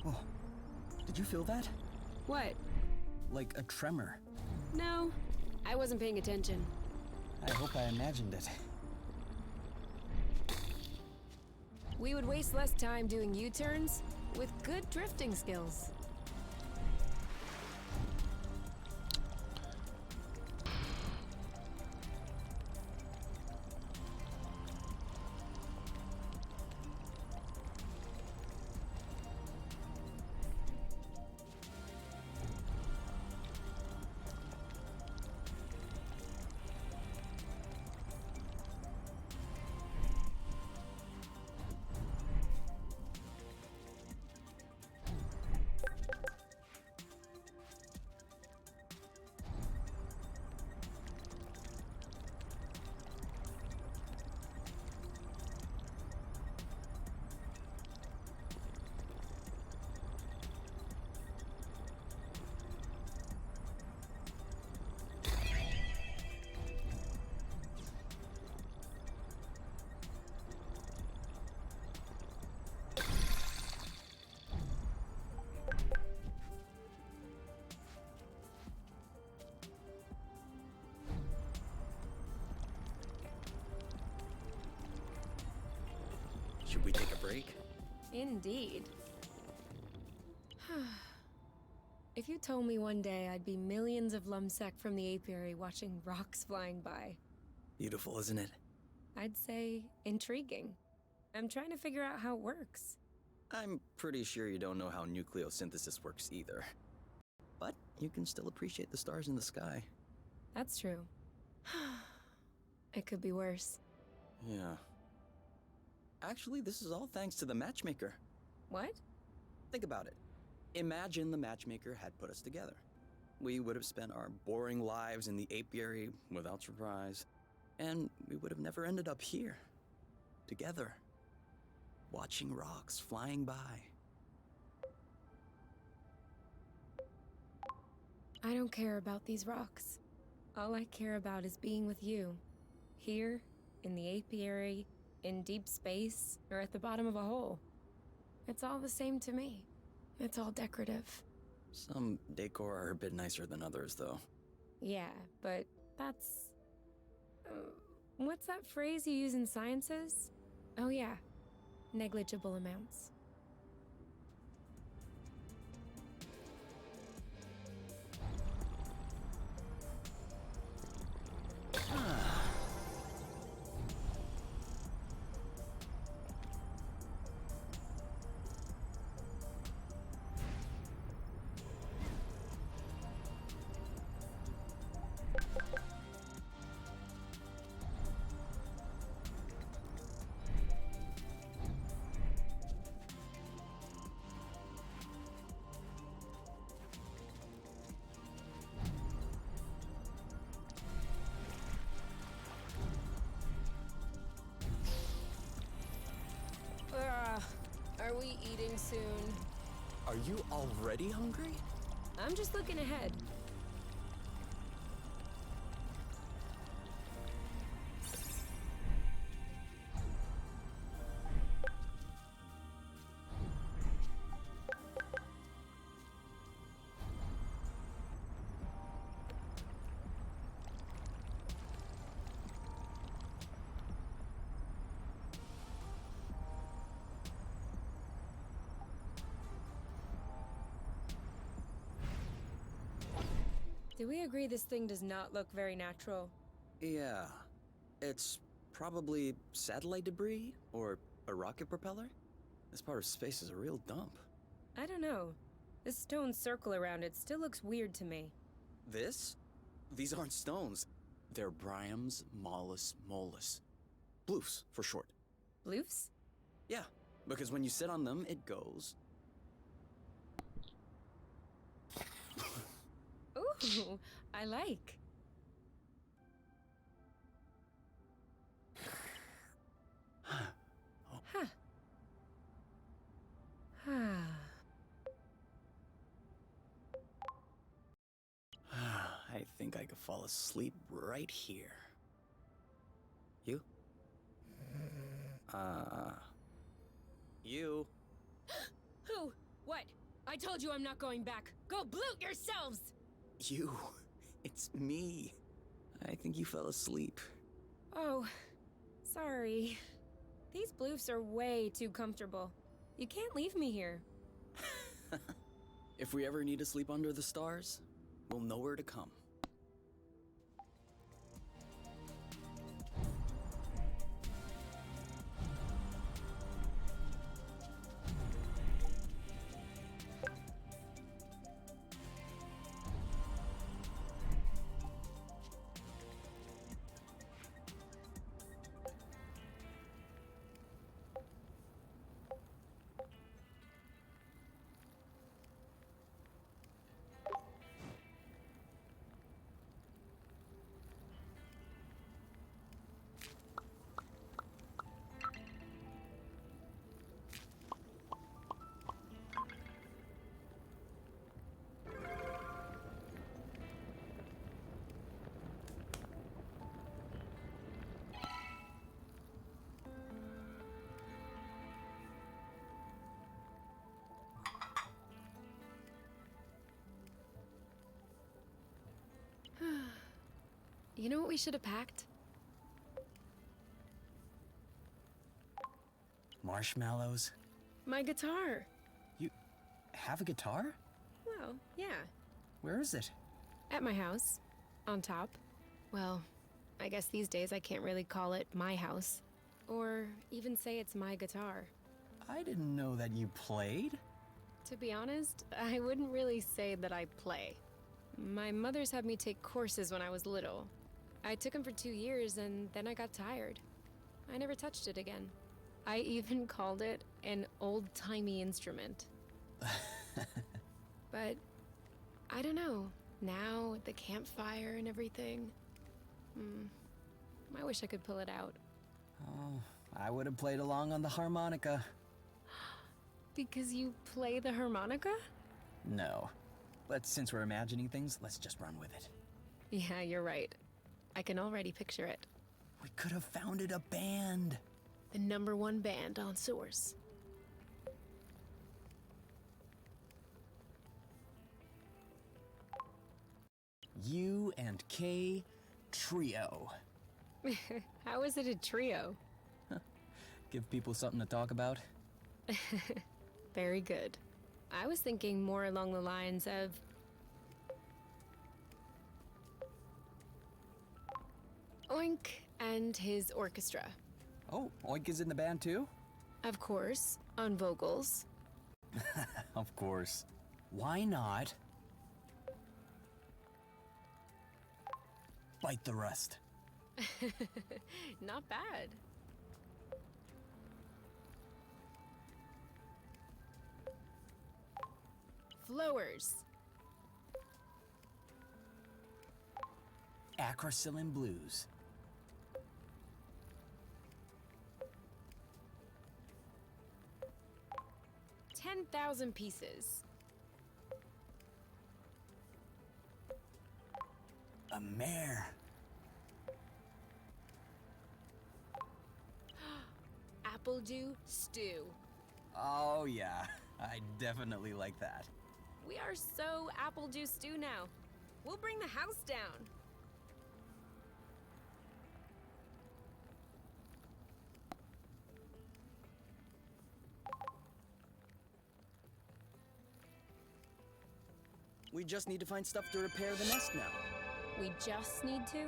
Oh, did you feel that? What? Like a tremor. No, I wasn't paying attention. I hope I imagined it. We would waste less time doing U-turns with good drifting skills. Should we take a break? Indeed. If you told me one day I'd be millions of lumsec from the apiary watching rocks flying by, Beautiful, isn't it? I'd say intriguing. I'm trying to figure out how it works. I'm pretty sure you don't know how nucleosynthesis works either. But you can still appreciate the stars in the sky. That's true. It could be worse. Yeah. Actually, this is all thanks to the matchmaker. What? Think about it. Imagine the matchmaker had put us together. We would have spent our boring lives in the apiary without surprise, and we would have never ended up here, together, watching rocks flying by. I don't care about these rocks. All I care about is being with you. Here, in the apiary, in deep space, or at the bottom of a hole. It's all the same to me. It's all decorative. Some decor are a bit nicer than others, though. Yeah, but that's... what's that phrase you use in sciences? Oh yeah, negligible amounts. eating soon. Are you already hungry? I'm just looking ahead. Do we agree this thing does not look very natural? Yeah. It's probably satellite debris or a rocket propeller. This part of space is a real dump. I don't know. This stone circle around it still looks weird to me. This? These aren't stones. They're Bryams mollis mollis. Bloofs, for short. Bloofs? Yeah, because when you sit on them, it goes. Ooh, I like. Huh. I think I could fall asleep right here. You? You? Who? What? I told you I'm not going back. Go bloot yourselves! You. It's me. I think you fell asleep. Oh, sorry. These bloofs are way too comfortable. You can't leave me here. If we ever need to sleep under the stars, we'll know where to come. You know what we should have packed? Marshmallows? My guitar. You have a guitar? Well, yeah. Where is it? At my house. On top. Well, I guess these days I can't really call it my house. Or even say it's my guitar. I didn't know that you played. To be honest, I wouldn't really say that I play. My mother's had me take courses when I was little. I took them for 2 years and then I got tired. I never touched it again. I even called it an old-timey instrument. But I don't know. Now, at the campfire and everything, I wish I could pull it out. Oh, I would have played along on the harmonica. Because you play the harmonica? No. But since we're imagining things, let's just run with it. Yeah, you're right. I can already picture it. We could have founded a band. The #1 band on Source. U and K Trio. How is it a trio? Give people something to talk about. Very good. I was thinking more along the lines of... Oink and his orchestra. Oh, Oink is in the band too? Of course, on vocals. Of course. Why not? Bite the rest. Not bad. Flowers. Acrocillin Blues. 1,000 pieces. A mare. Apple dew stew. Oh yeah, I definitely like that. We are so apple juice stew now. We'll bring the house down. We just need to find stuff to repair the nest now. We just need to?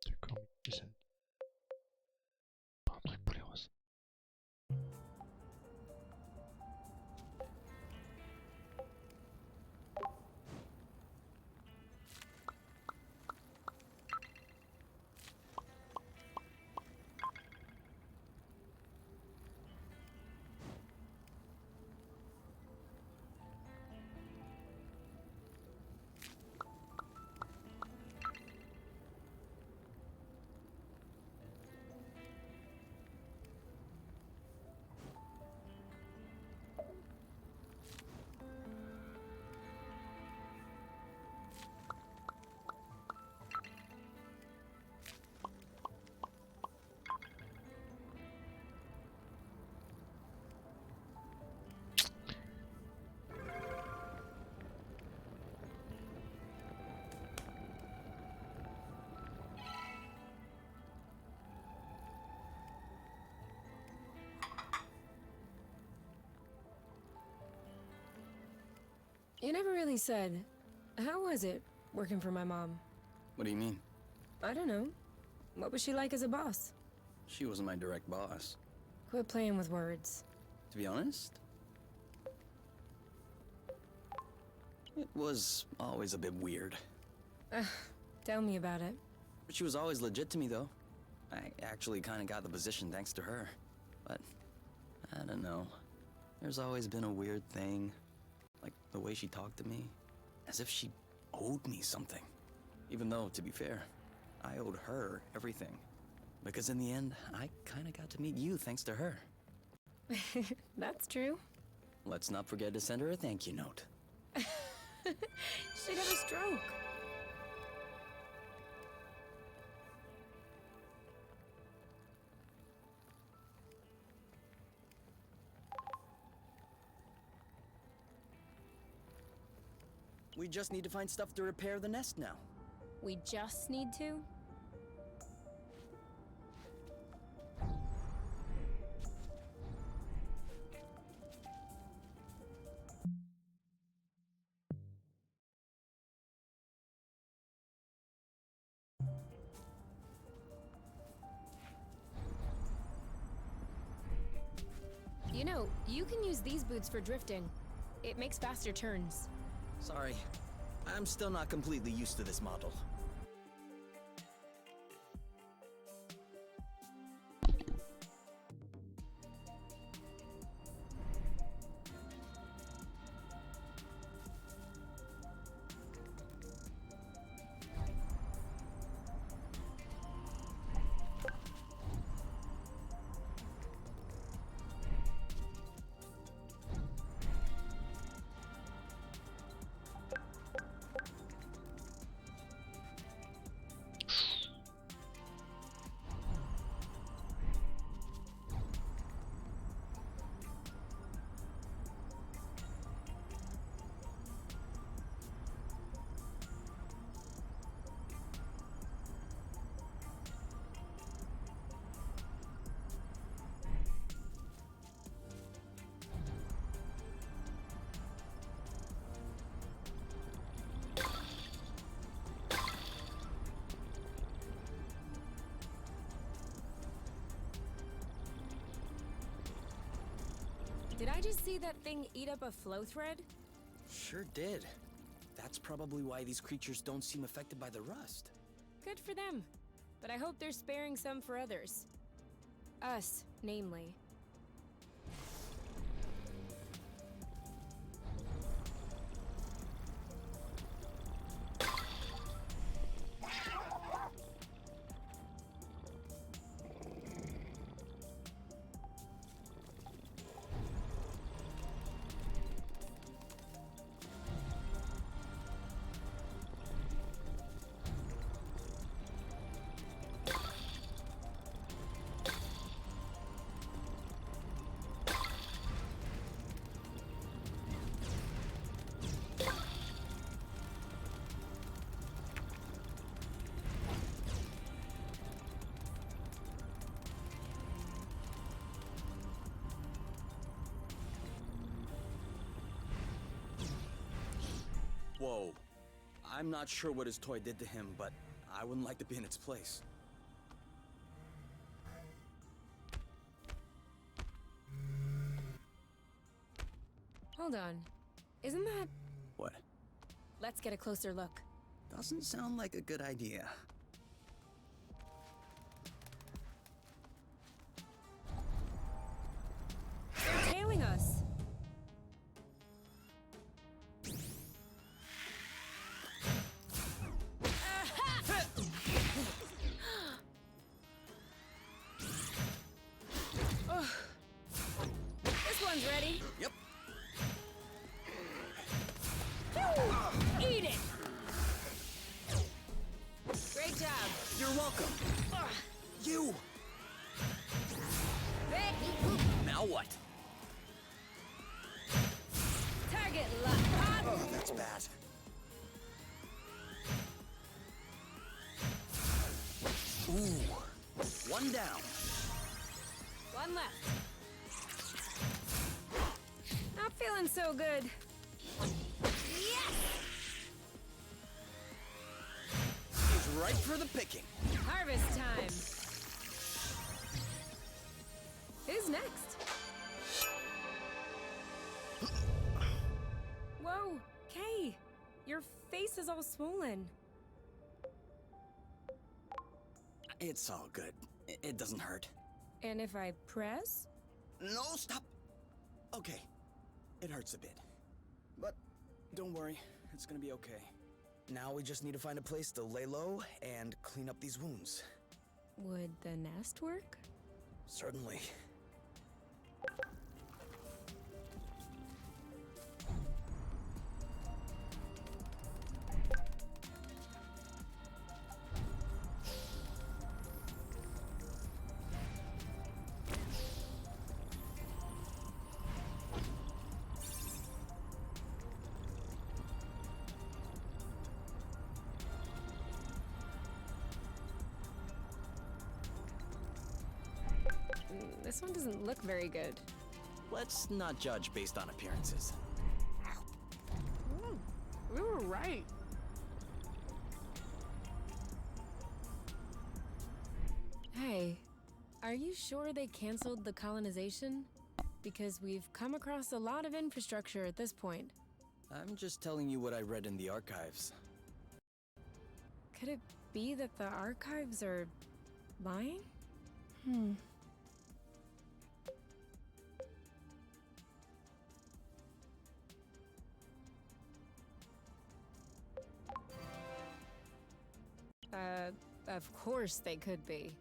D'accord, mais qu'est-ce que ça... Un truc pour les roses. You never really said. How was it working for my mom? What do you mean? I don't know. What was she like as a boss? She wasn't my direct boss. Quit playing with words. To be honest, it was always a bit weird. Tell me about it. But she was always legit to me, though. I actually kind of got the position thanks to her. But, I don't know. There's always been a weird thing. Like the way she talked to me. As if she owed me something. Even though, to be fair, I owed her everything. Because in the end, I kind of got to meet you thanks to her. That's true. Let's not forget to send her a thank you note. She'd have a stroke. We just need to find stuff to repair the nest now. We just need to? You know, you can use these boots for drifting. It makes faster turns. Sorry, I'm still not completely used to this model. Did I just see that thing eat up a flow thread? Sure did. That's probably why these creatures don't seem affected by the rust. Good for them. But I hope they're sparing some for others. Us, namely. Whoa. I'm not sure what his toy did to him, but I wouldn't like to be in its place. Hold on. Isn't that... What? Let's get a closer look. Doesn't sound like a good idea. They're tailing us. This one's ready. Yep. Eat it! Great job. You're welcome. You! Now what? Target lock. Oh, that's bad. Ooh. One down. One left. Not feeling so good. Yes! He's right for the picking. Harvest time. Who's next? Whoa, Kay. Your face is all swollen. It's all good. It doesn't hurt. And if I press? No, stop. Okay. It hurts a bit. But don't worry. It's gonna be okay. Now we just need to find a place to lay low and clean up these wounds. Would the nest work? Certainly. This one doesn't look very good. Let's not judge based on appearances. We were right. Hey, are you sure they canceled the colonization? Because we've come across a lot of infrastructure at this point. I'm just telling you what I read in the archives. Could it be that the archives are lying? Of course they could be.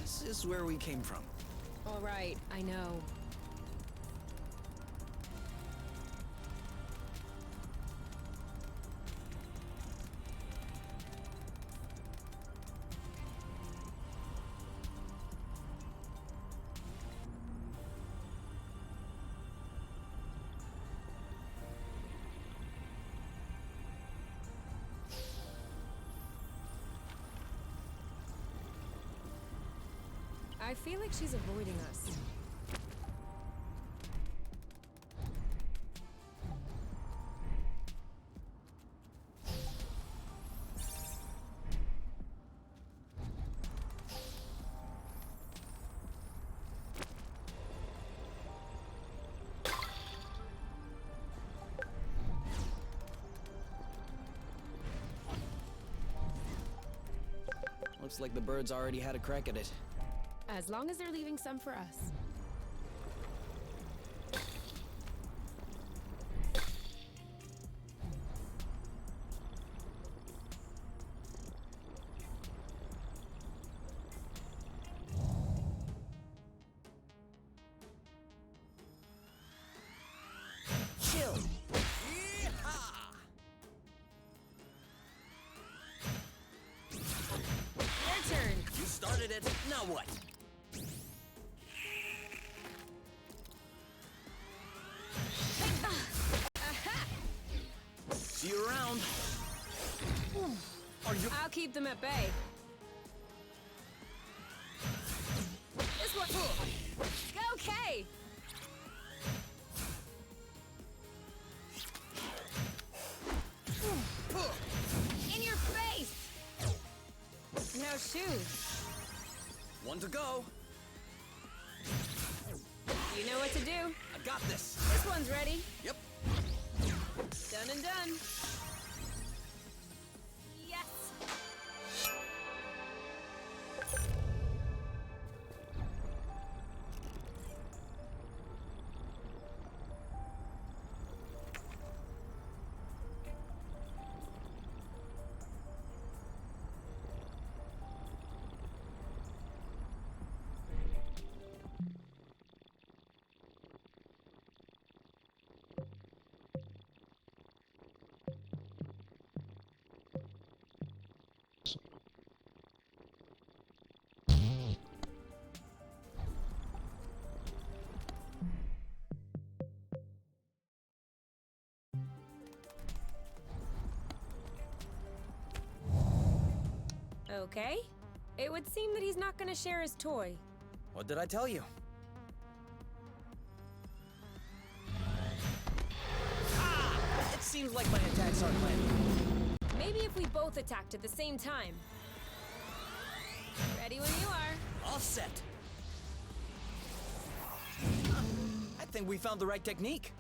This is where we came from. All right, I know. I feel like she's avoiding us. Looks like the birds already had a crack at it. As long as they're leaving some for us. Chill! Yeehaw! Your turn. You started it, now what? See you around. Are you? I'll keep them at bay. This one. Okay. In your face. Now shoes. One to go. You know what to do. I got this. This one's ready. Yep. Done and done. Yes. Okay. It would seem that he's not gonna share his toy. What did I tell you? Ah! It seems like my attacks aren't landing. Maybe if we both attacked at the same time. Ready when you are. All set. I think we found the right technique.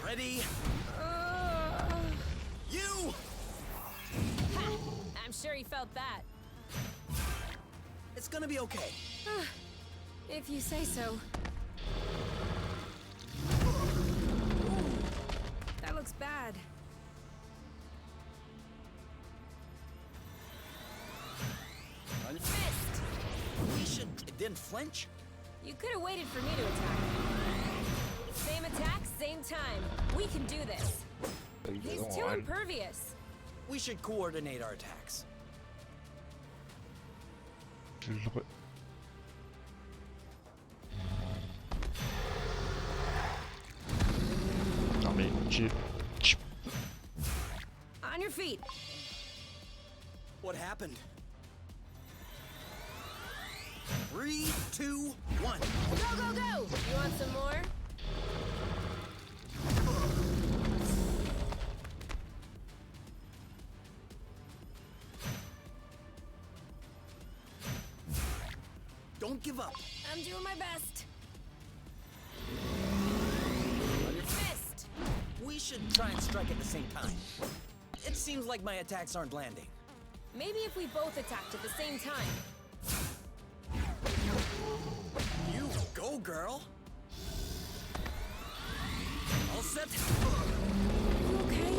Ready? You! Ha! I'm sure he felt that. It's gonna be okay. If you say so. That looks bad. Missed! We should... It didn't flinch? You could have waited for me to attack. Same attack, same time. We can do this. He's too impervious. We should coordinate our attacks. Non mais j'ai... On your feet. What happened? 3, 2, 1. Go, go, go! You want some more? Don't give up. I'm doing my best. Missed! We should try and strike at the same time. It seems like my attacks aren't landing. Maybe if we both attacked at the same time. You go, girl. All set? You okay?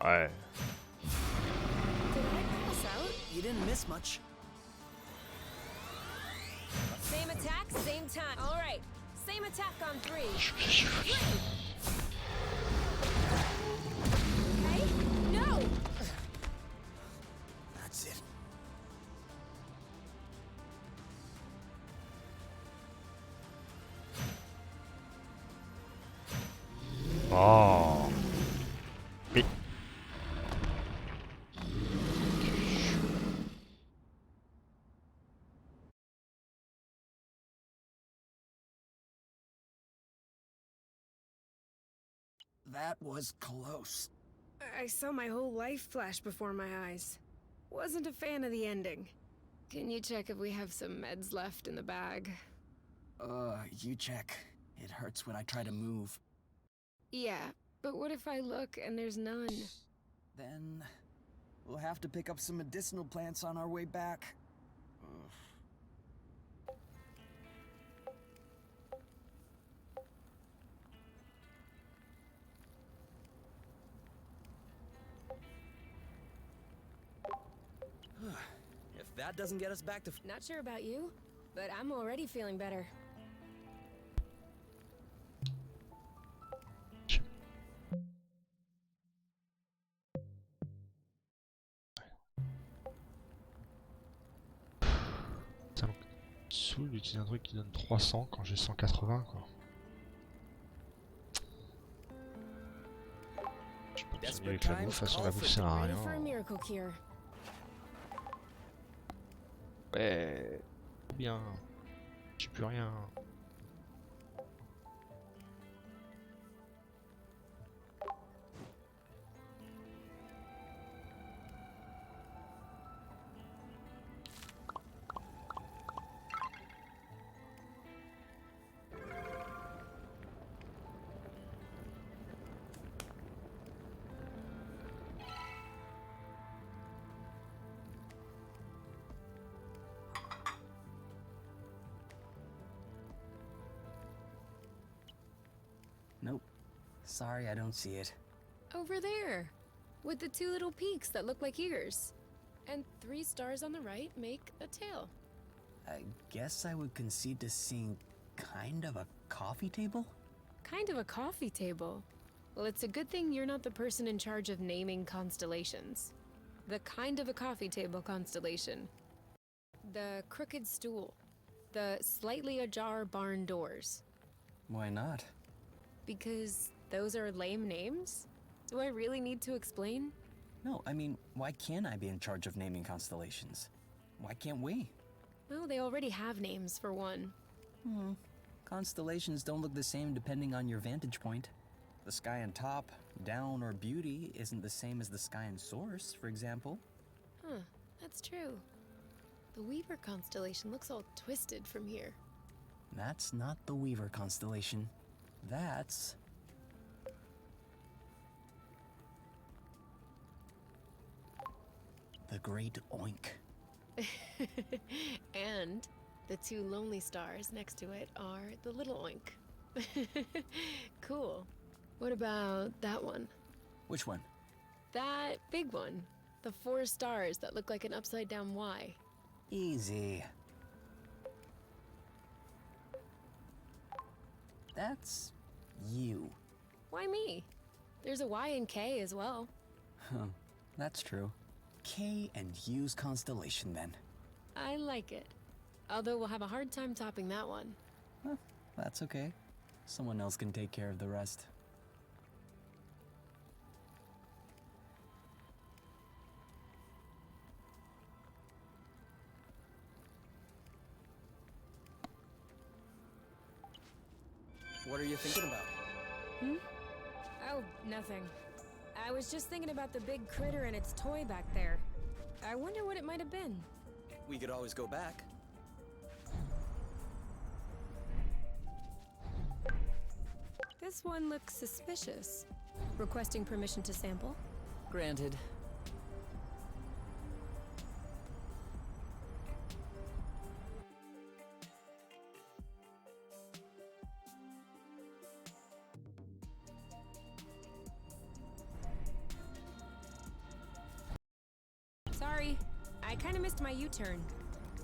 Ouais. Did I pass out? You didn't miss much. Same attack, same time. All right. Same attack on 3. 3. Okay? No! That's it. That was close. I saw my whole life flash before my eyes. Wasn't a fan of the ending. Can you check if we have some meds left in the bag? You check. It hurts when I try to move. Yeah, but what if I look and there's none? Then we'll have to pick up some medicinal plants on our way back. If that doesn't get us back to... Not sure about you, but I'm already feeling better. Ça me saoule d'utiliser un truc qui donne 300 quand j'ai 180 quoi. Je peux continuer avec la bouffe, de toute façon la bouffe sert à rien. Ready for a miracle cure. Ouais, bien. J'ai plus rien. Nope. Sorry, I don't see it. Over there, with the two little peaks that look like ears. And 3 stars on the right make a tail. I guess I would concede to seeing kind of a coffee table? Kind of a coffee table. Well, it's a good thing you're not the person in charge of naming constellations. The kind of a coffee table constellation. The crooked stool. The slightly ajar barn doors. Why not? Because those are lame names? Do I really need to explain? No, I mean, why can't I be in charge of naming constellations? Why can't we? Well, they already have names, for one. Constellations don't look the same depending on your vantage point. The sky on top, down, or beauty isn't the same as the sky in source, for example. Huh, that's true. The Weaver constellation looks all twisted from here. That's not the Weaver constellation. That's... the Great Oink. And the 2 lonely stars next to it are the Little Oink. Cool. What about that one? Which one? That big one. The 4 stars that look like an upside-down Y. Easy. That's you. Why me? There's a Y and K as well. Huh, that's true. K and U's constellation, then. I like it. Although we'll have a hard time topping that one. Huh, that's okay. Someone else can take care of the rest. What are you thinking about? Oh, nothing. I was just thinking about the big critter and its toy back there. I wonder what it might have been. We could always go back. This one looks suspicious. Requesting permission to sample? Granted. Sorry, I kinda missed my U-turn.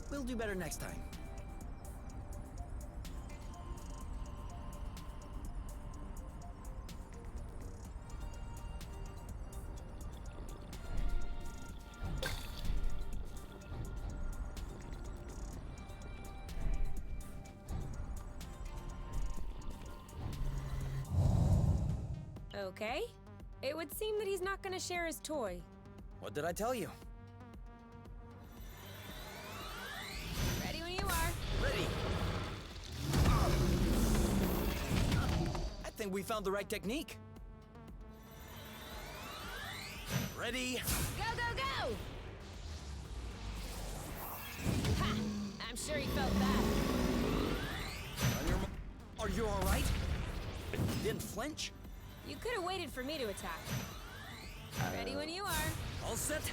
We'll do better next time. Okay. It would seem that he's not gonna share his toy. What did I tell you? Ready when you are. Ready. I think we found the right technique. Ready? Go, go, go! Ha! I'm sure he felt that. On your Are you alright? Didn't flinch? You could have waited for me to attack. Ready when you are. All set?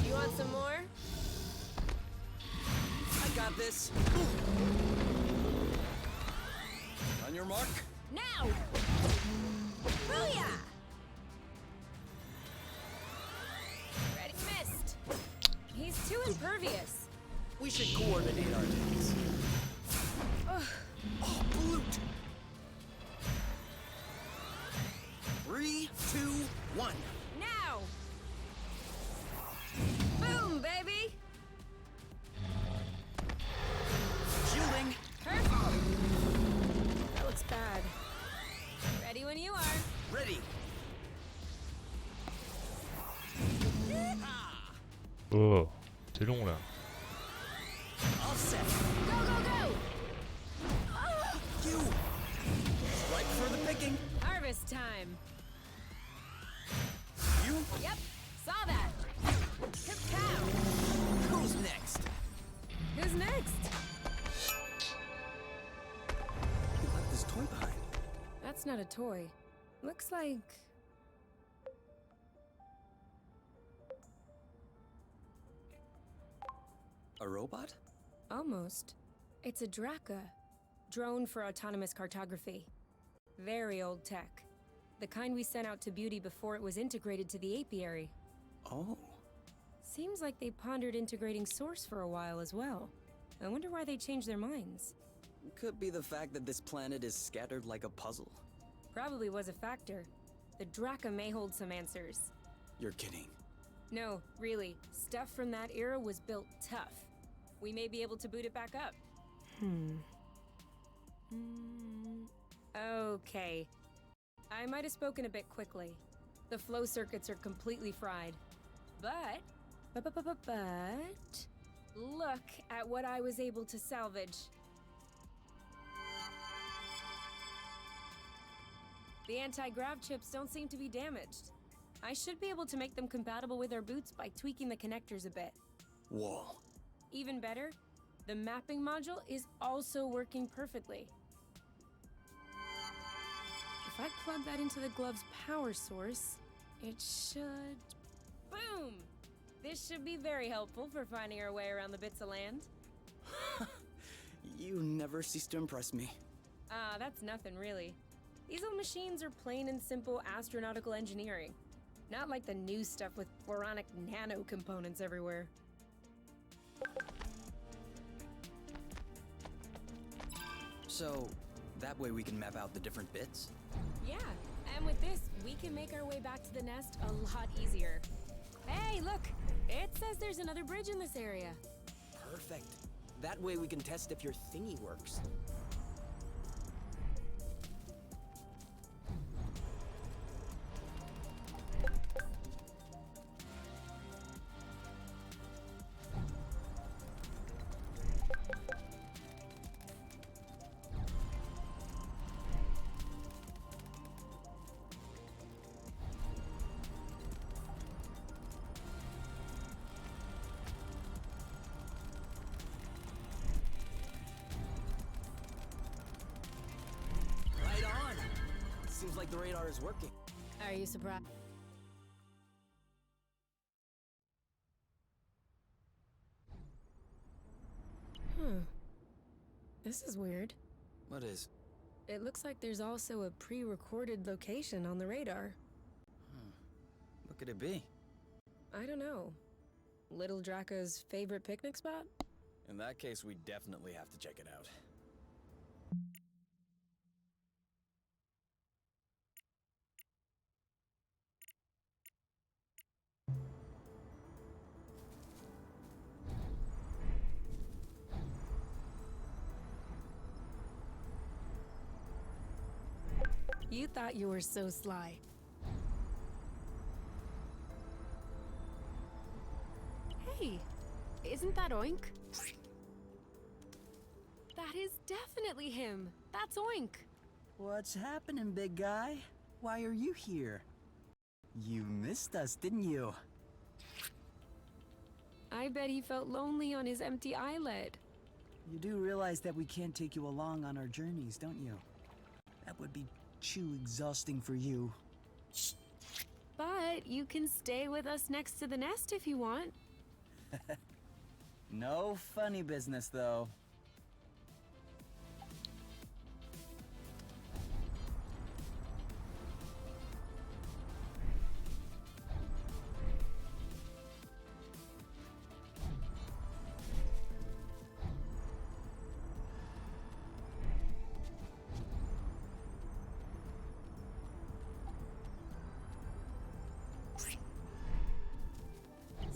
You want some more? I got this. On your mark. Now! Booyah! Ready, missed. He's too impervious. We should coordinate our attacks. Ugh. Oh, blute! 3, 2, 1. Now! Boom, baby! Shielding. Perfect! That looks bad. Ready when you are. Ready. Oh, c'est long là. All set. Go, go, go! You. Right for the picking. Harvest time. You. Yep, saw that. Kapow! Who's next? Who's next? You left this toy behind. That's not a toy. Looks like... A robot? almost. It's a Draca. Drone for autonomous cartography. Very old tech. The kind we sent out to Beauty before it was integrated to the apiary. Oh. Seems like they pondered integrating Source for a while as well. I wonder why they changed their minds. Could be the fact that this planet is scattered like a puzzle. Probably was a factor. The Draca may hold some answers. You're kidding. No, really. Stuff from that era was built tough. We may be able to boot it back up. Okay. I might have spoken a bit quickly. The flow circuits are completely fried. But look at what I was able to salvage. The anti-grav chips don't seem to be damaged. I should be able to make them compatible with our boots by tweaking the connectors a bit. Whoa. Even better, the mapping module is also working perfectly. If I plug that into the glove's power source, it should... Boom! This should be very helpful for finding our way around the bits of land. You never cease to impress me. Ah, that's nothing really. These old machines are plain and simple astronautical engineering. Not like the new stuff with boronic nano components everywhere. So, that way we can map out the different bits? Yeah, and with this, we can make our way back to the nest a lot easier. Hey, look! It says there's another bridge in this area. Perfect. That way we can test if your thingy works. Seems like the radar is working. Are you surprised? This is weird. What is? It looks like there's also a pre-recorded location on the radar. What could it be? I don't know. Little Draca's favorite picnic spot? In that case, we definitely have to check it out. You thought you were so sly. Hey, isn't that Oink? That is definitely him. That's Oink. What's happening, big guy? Why are you here? You missed us, didn't you? I bet he felt lonely on his empty islet. You do realize that we can't take you along on our journeys, don't you? That would be too exhausting for you. But you can stay with us next to the nest if you want. No funny business, though.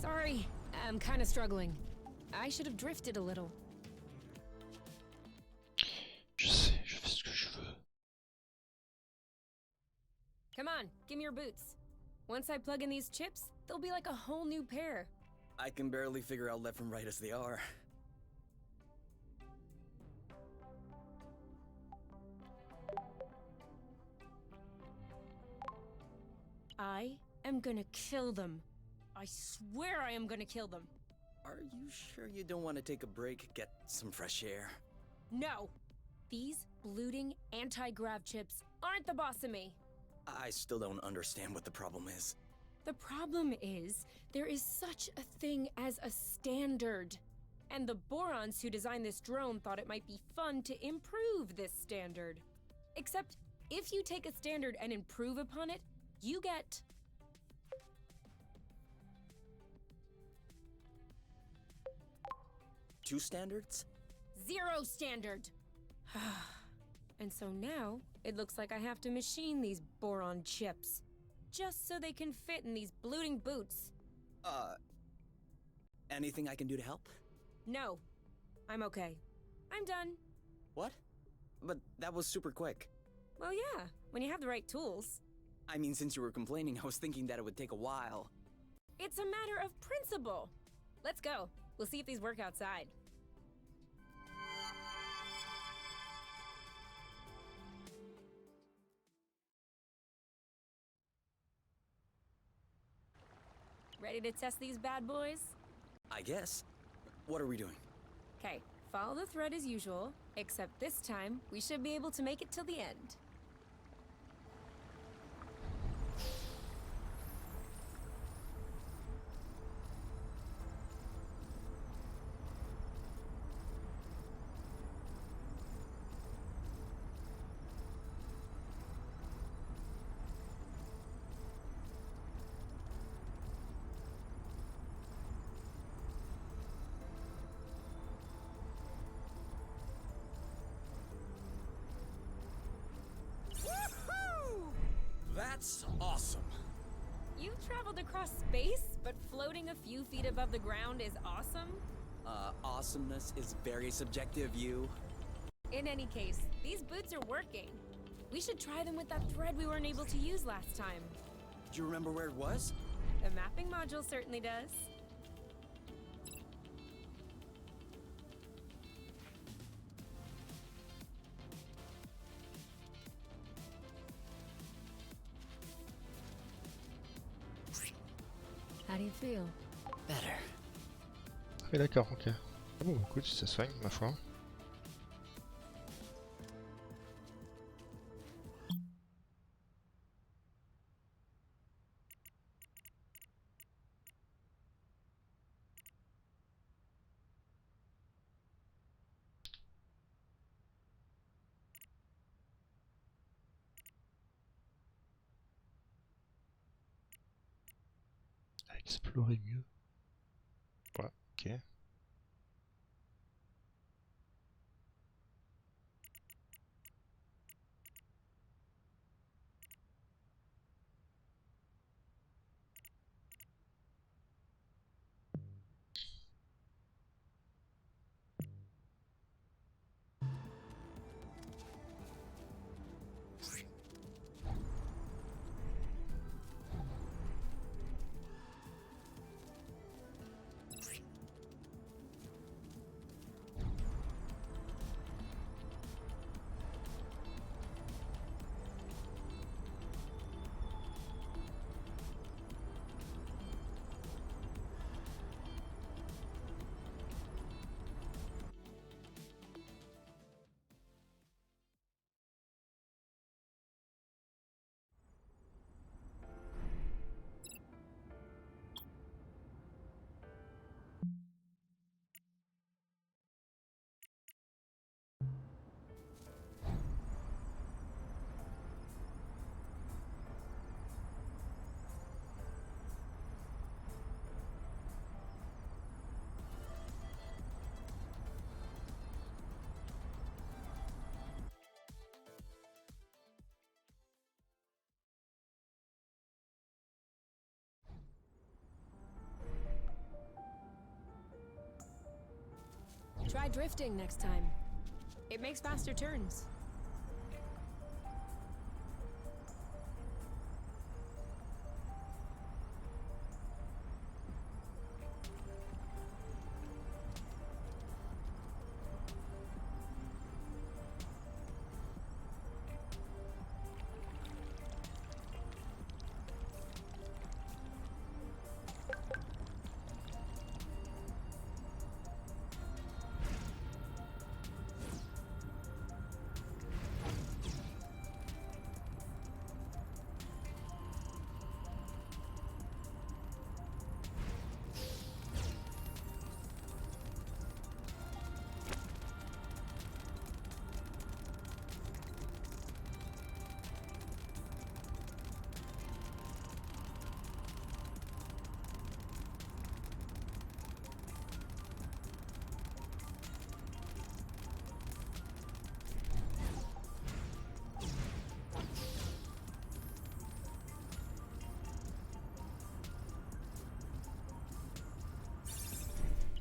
Sorry, I'm kind of struggling. I should have drifted a little. Je sais, je fais ce que je veux. Come on, give me your boots. Once I plug in these chips, they'll be like a whole new pair. I can barely figure out left from right as they are. I am gonna kill them. I swear I am gonna kill them. Are you sure you don't want to take a break, get some fresh air? No! These bloating anti-grav chips aren't the boss of me. I still don't understand what the problem is. The problem is, there is such a thing as a standard. And the Borons who designed this drone thought it might be fun to improve this standard. Except, if you take a standard and improve upon it, you get... Two standards? zero standard! And so now, it looks like I have to machine these boron chips. Just so they can fit in these bloating boots. Anything I can do to help? No. I'm okay. I'm done. What? But that was super quick. Well, yeah, when you have the right tools. I mean, since you were complaining, I was thinking that it would take a while. It's a matter of principle. Let's go. We'll see if these work outside. Ready to test these bad boys? I guess. What are we doing? Okay, follow the thread as usual, except this time, we should be able to make it till the end. That's awesome. You've traveled across space, but floating a few feet above the ground is awesome? Awesomeness is very subjective, you. In any case, these boots are working. We should try them with that thread we weren't able to use last time. Do you remember where it was? The mapping module certainly does. How do you feel? Better. Ah oui, d'accord, ok. Ah bon, écoute, ça soigne, ma foi. À explorer mieux. Ouais, ok. drifting next time. It makes faster turns.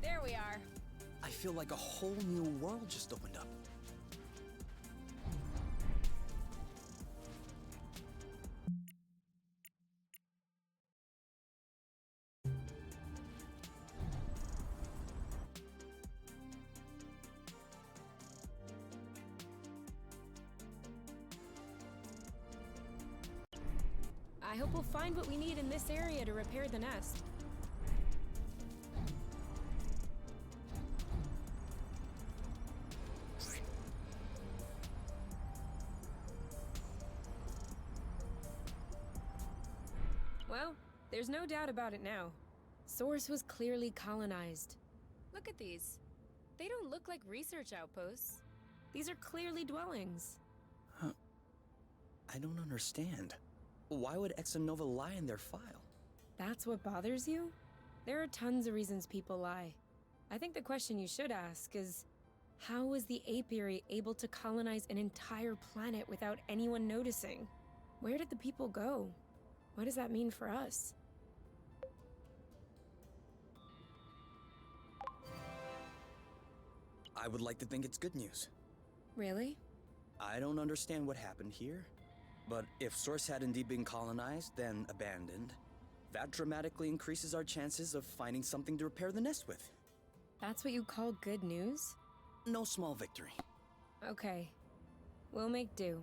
There we are. I feel like a whole new world just opened up. I hope we'll find what we need in this area to repair the nest. Well, there's no doubt about it now. Source was clearly colonized. Look at these. They don't look like research outposts. These are clearly dwellings. Huh. I don't understand. Why would Exonova lie in their file? That's what bothers you? There are tons of reasons people lie. I think the question you should ask is, how was the apiary able to colonize an entire planet without anyone noticing? Where did the people go? What does that mean for us? I would like to think it's good news. Really? I don't understand what happened here, but if Source had indeed been colonized, then abandoned, that dramatically increases our chances of finding something to repair the nest with. That's what you call good news? No small victory. Okay. We'll make do.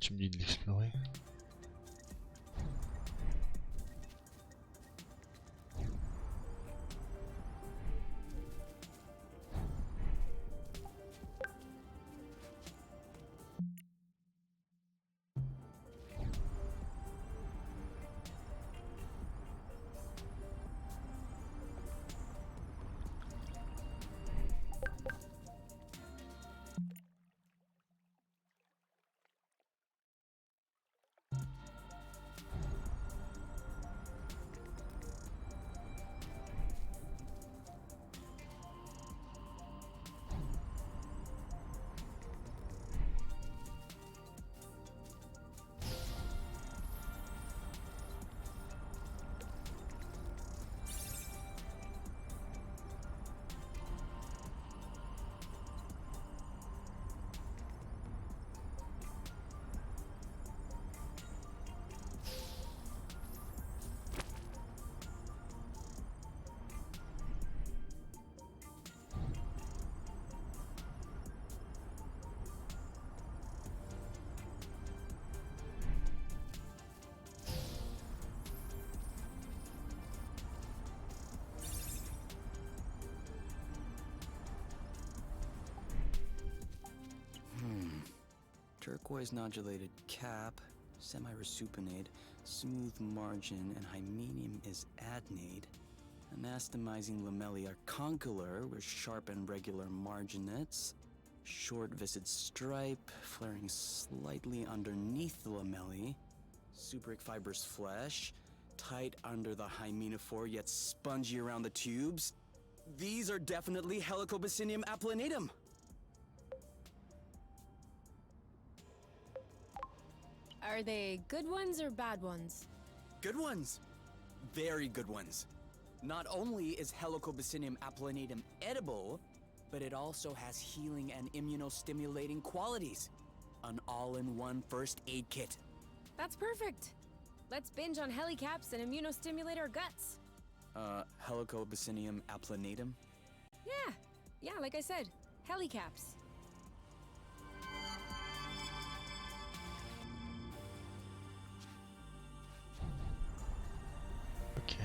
tu me dis de l'explorer. Turquoise nodulated cap, semi-resupinate, smooth margin, and hyamenium is adnate. Anastomizing lamellae are condylar with sharp and regular marginettes. Short viscid stripe, flaring slightly underneath the lamellae. Subric fibrous flesh, tight under the hymenophore yet spongy around the tubes. These are definitely Helicobacinium applanatum. Are they good ones or bad ones? Good ones. Very good ones. Not only is Helicobacinium applanatum edible, but it also has healing and immunostimulating qualities. An all-in-one first aid kit. That's perfect. Let's binge on helicaps and immunostimulate our guts. Helicobacinium applanatum? Yeah, like I said, helicaps. Ok.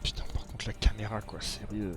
Putain, par contre la caméra quoi, sérieux.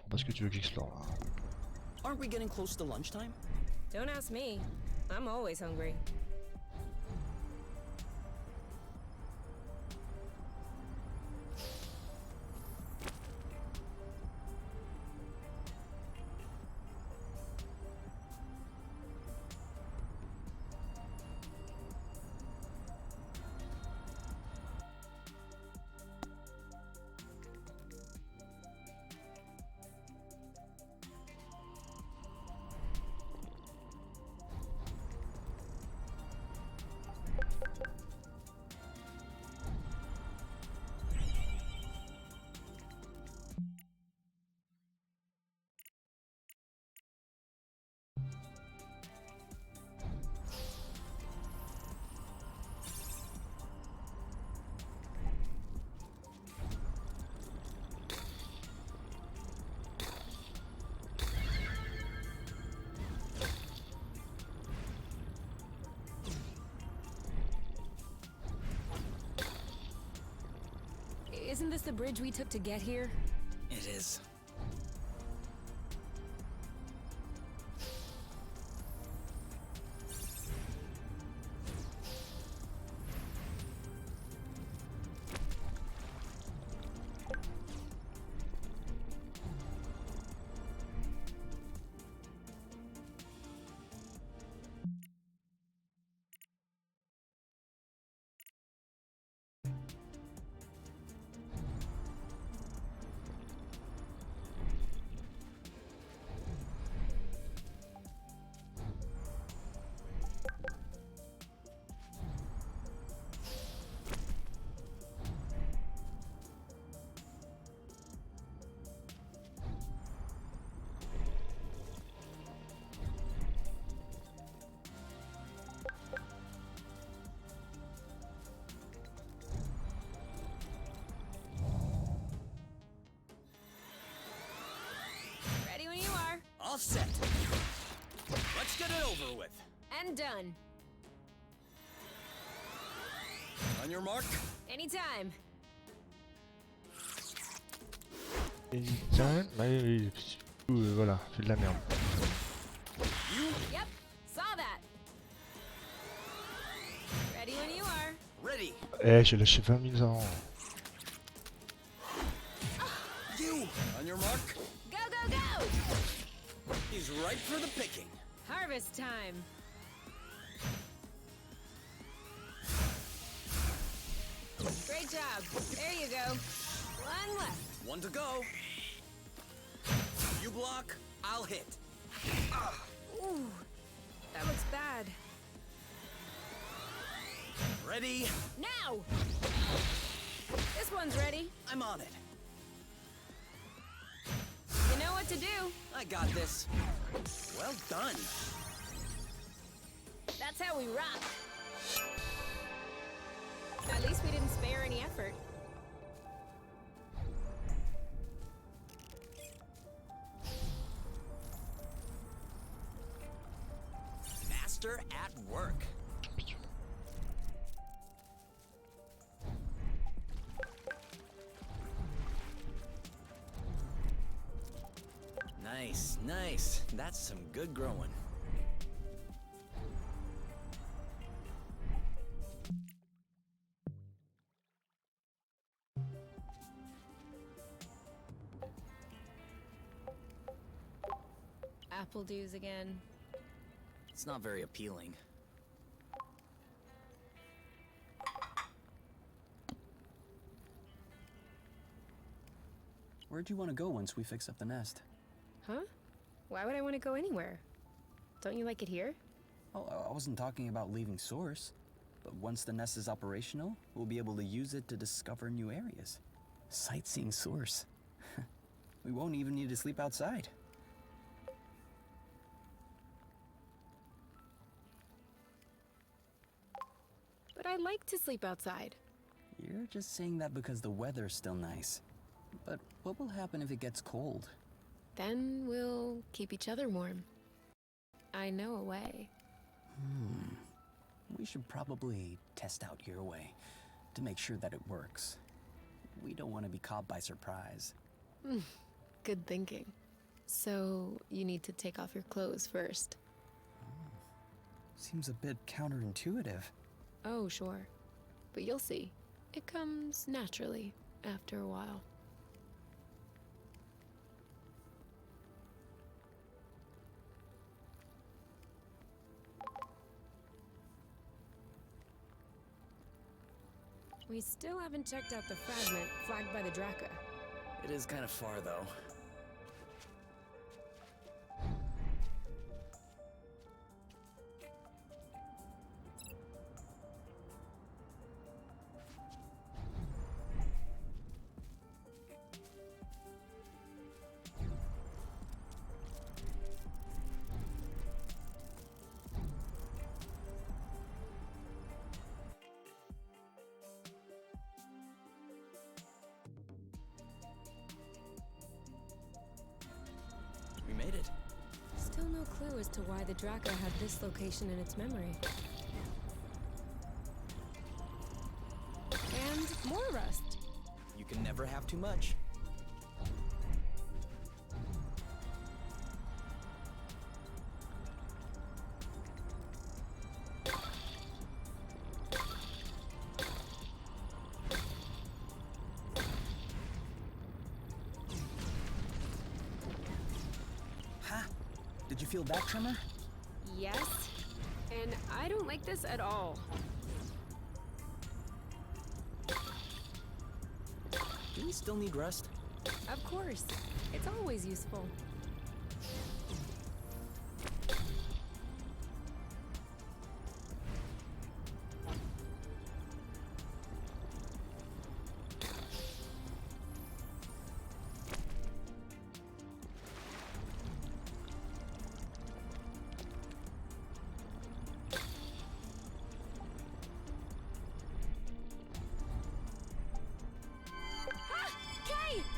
Parce que tu veux que j'explore là. Aren't we getting close to lunchtime? Don't ask me. I'm always hungry. Isn't this the bridge we took to get here? It is. Ready when you are. All set. Let's get it over with. And done. On your mark. Anytime. Et tiens, voilà, fais de la merde. You Yep, saw that. Ready when you are. ready. Eh, j'ai lâché 20 000 ans. You on your mark. Go, go, go! He's ripe for the picking. Harvest time. Great job. There you go. One left. One to go. You block, I'll hit. Ooh, that looks bad. Ready? Now! This one's ready. I'm on it. You know what to do. I got this. Well done. That's how we rock. At least we didn't spare any effort. Master at work. Nice, nice. That's some good growing. Apple dues again. It's not very appealing. Where'd you want to go once we fix up the nest? Huh? Why would I want to go anywhere? Don't you like it here? Oh, I wasn't talking about leaving Source. But once the nest is operational, we'll be able to use it to discover new areas. Sightseeing Source. We won't even need to sleep outside. But I like to sleep outside. You're just saying that because the weather's still nice. But what will happen if it gets cold? Then we'll keep each other warm. I know a way. We should probably test out your way to make sure that it works. We don't want to be caught by surprise. Good thinking. So, you need to take off your clothes first. Seems a bit counterintuitive. Oh, sure. But you'll see. It comes naturally after a while. We still haven't checked out the fragment flagged by the Draka. It is kind of far, though. We made it. Still no clue as to why the Draka had this location in its memory. And more rust. You can never have too much. Did you feel that tremor? Yes. And I don't like this at all. Do we still need rest? Of course. It's always useful.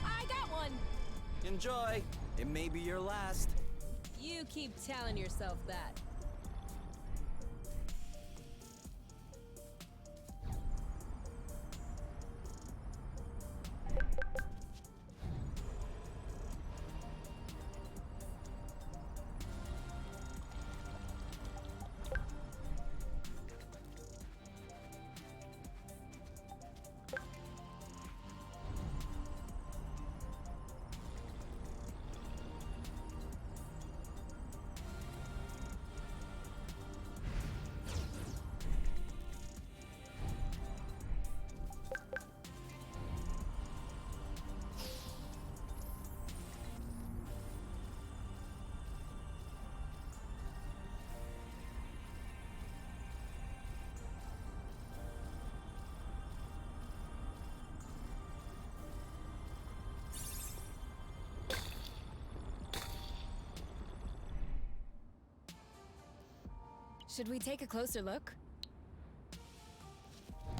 I got one! Enjoy! It may be your last. You keep telling yourself that. Should we take a closer look?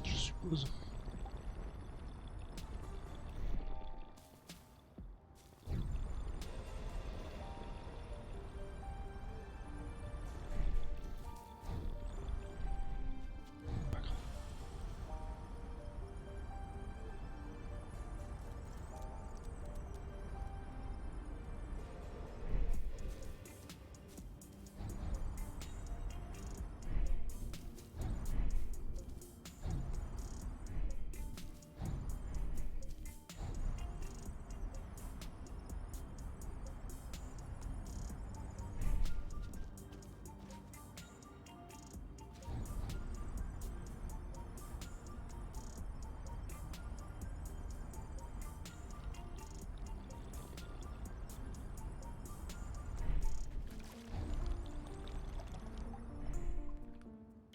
Je suppose. Pas grave.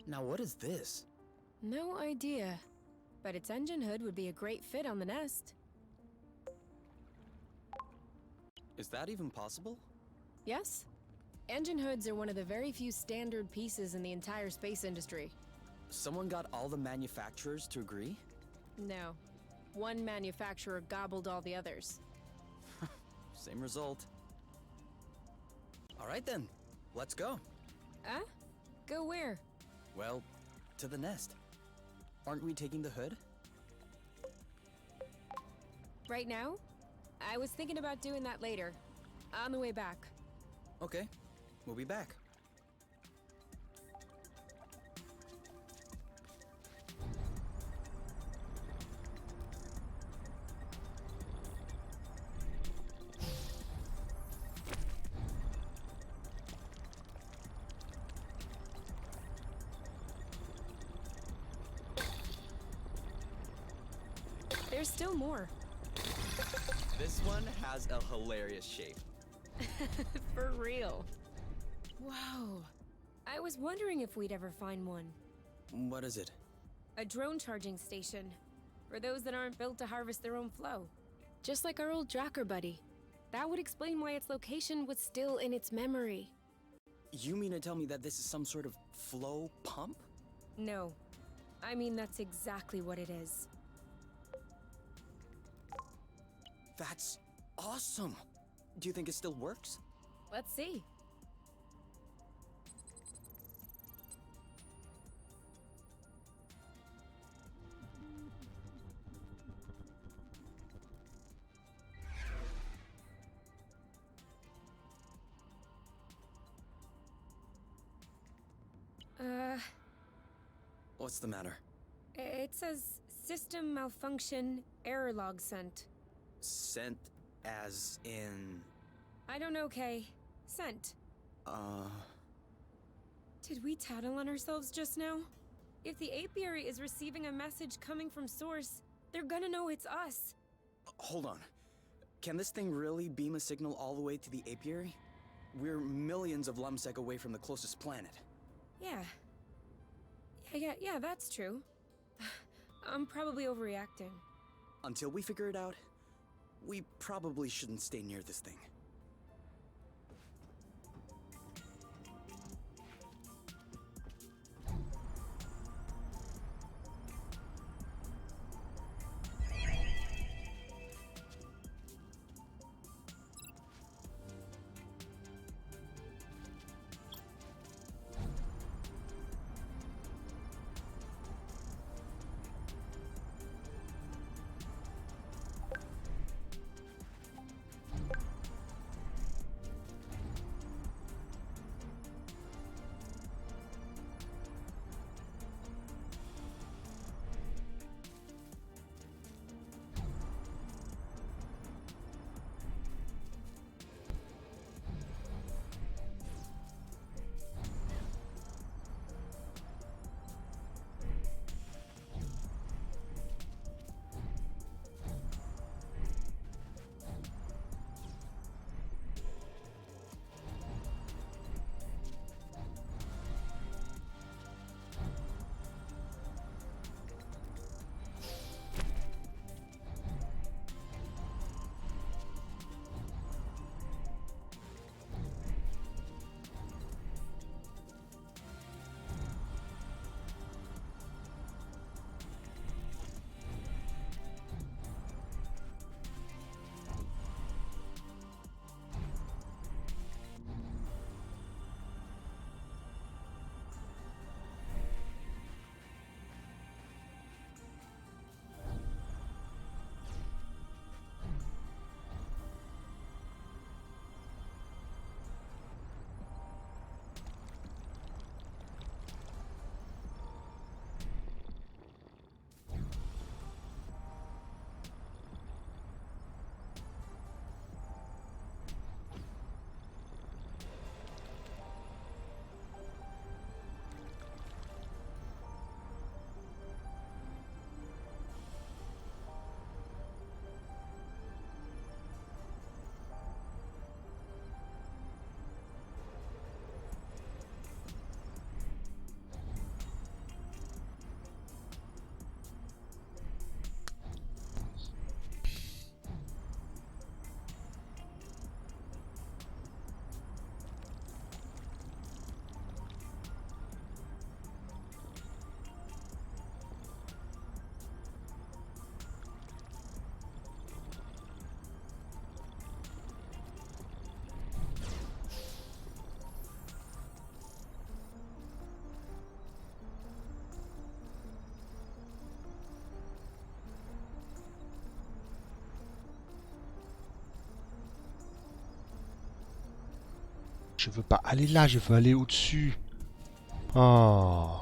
Now what is this? No idea. But its engine hood would be a great fit on the nest. Is that even possible? Yes? Engine hoods are one of the very few standard pieces in the entire space industry. Someone got all the manufacturers to agree? No. One manufacturer gobbled all the others. Same result. All right then, let's go. Go where? Well, to the nest. Aren't we taking the hood? Right now? I was thinking about doing that later. On the way back. Okay, we'll be back. There's still more. This one has a hilarious shape. For real. Whoa. I was wondering if we'd ever find one. What is it? A drone charging station. For those that aren't built to harvest their own flow. Just like our old Dracker buddy. That would explain why its location was still in its memory. You mean to tell me that this is some sort of flow pump? No. I mean, that's exactly what it is. That's awesome! Do you think it still works? Let's see. What's the matter? It says system malfunction, error log sent. Sent as in... I don't know, Kay. Sent. Did we tattle on ourselves just now? If the apiary is receiving a message coming from source, they're gonna know it's us. Hold on. Can this thing really beam a signal all the way to the apiary? We're millions of lumsec away from the closest planet. Yeah, that's true. I'm probably overreacting. Until we figure it out, we probably shouldn't stay near this thing. Je veux pas aller là, je veux aller au-dessus. Oh.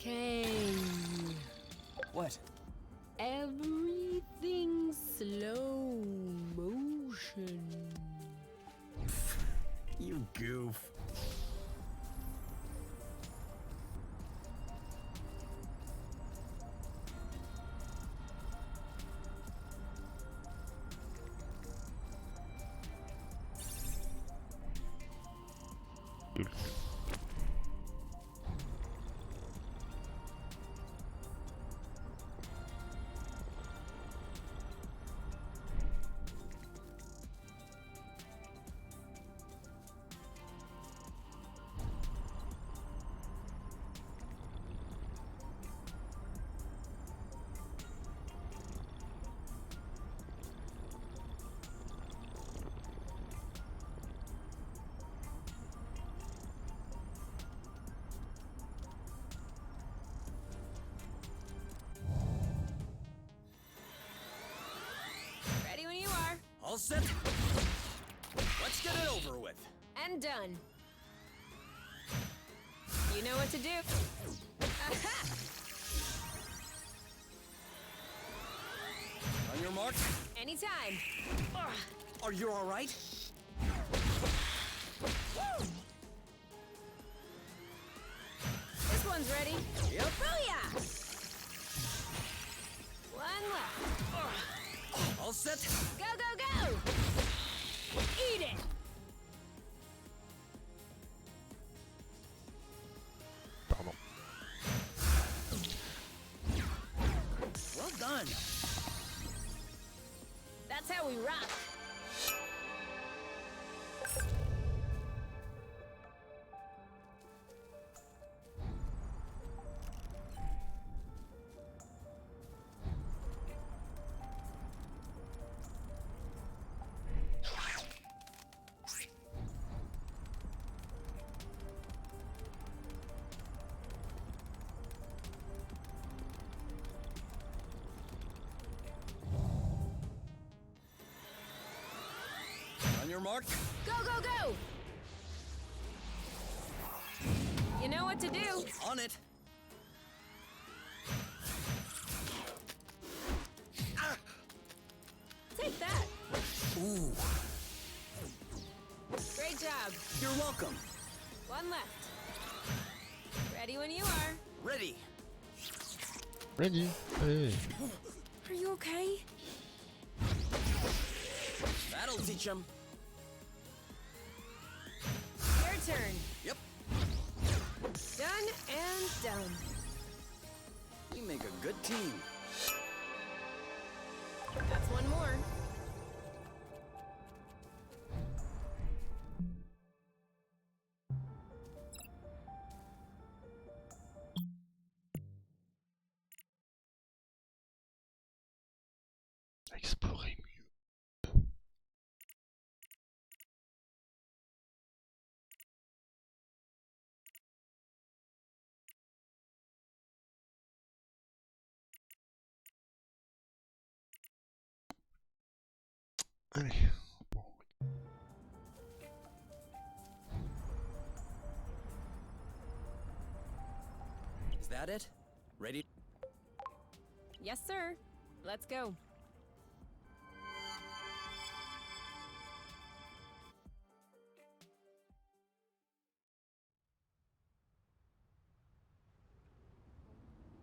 Okay. What? Everything slow motion. You goof. Ready when you are. All set? Let's get it over with. And done. You know what to do. Aha! On your mark. Anytime. Are you all right? This one's ready. Yep. Booyah! One left. All set? Go, go, go! Eat it! Pardon. Well done. That's how we rock. On your mark. Go, go, go! You know what to do. On it. Take that. Ooh. Great job. You're welcome. One left. Ready when you are. Ready. Ready? Hey. Are you okay? That'll teach him. Your turn. Yep. Done and done. We make a good team. That's one more. Explorer mieux. Allez. Bon. Is that it? Ready? Yes, sir. Let's go.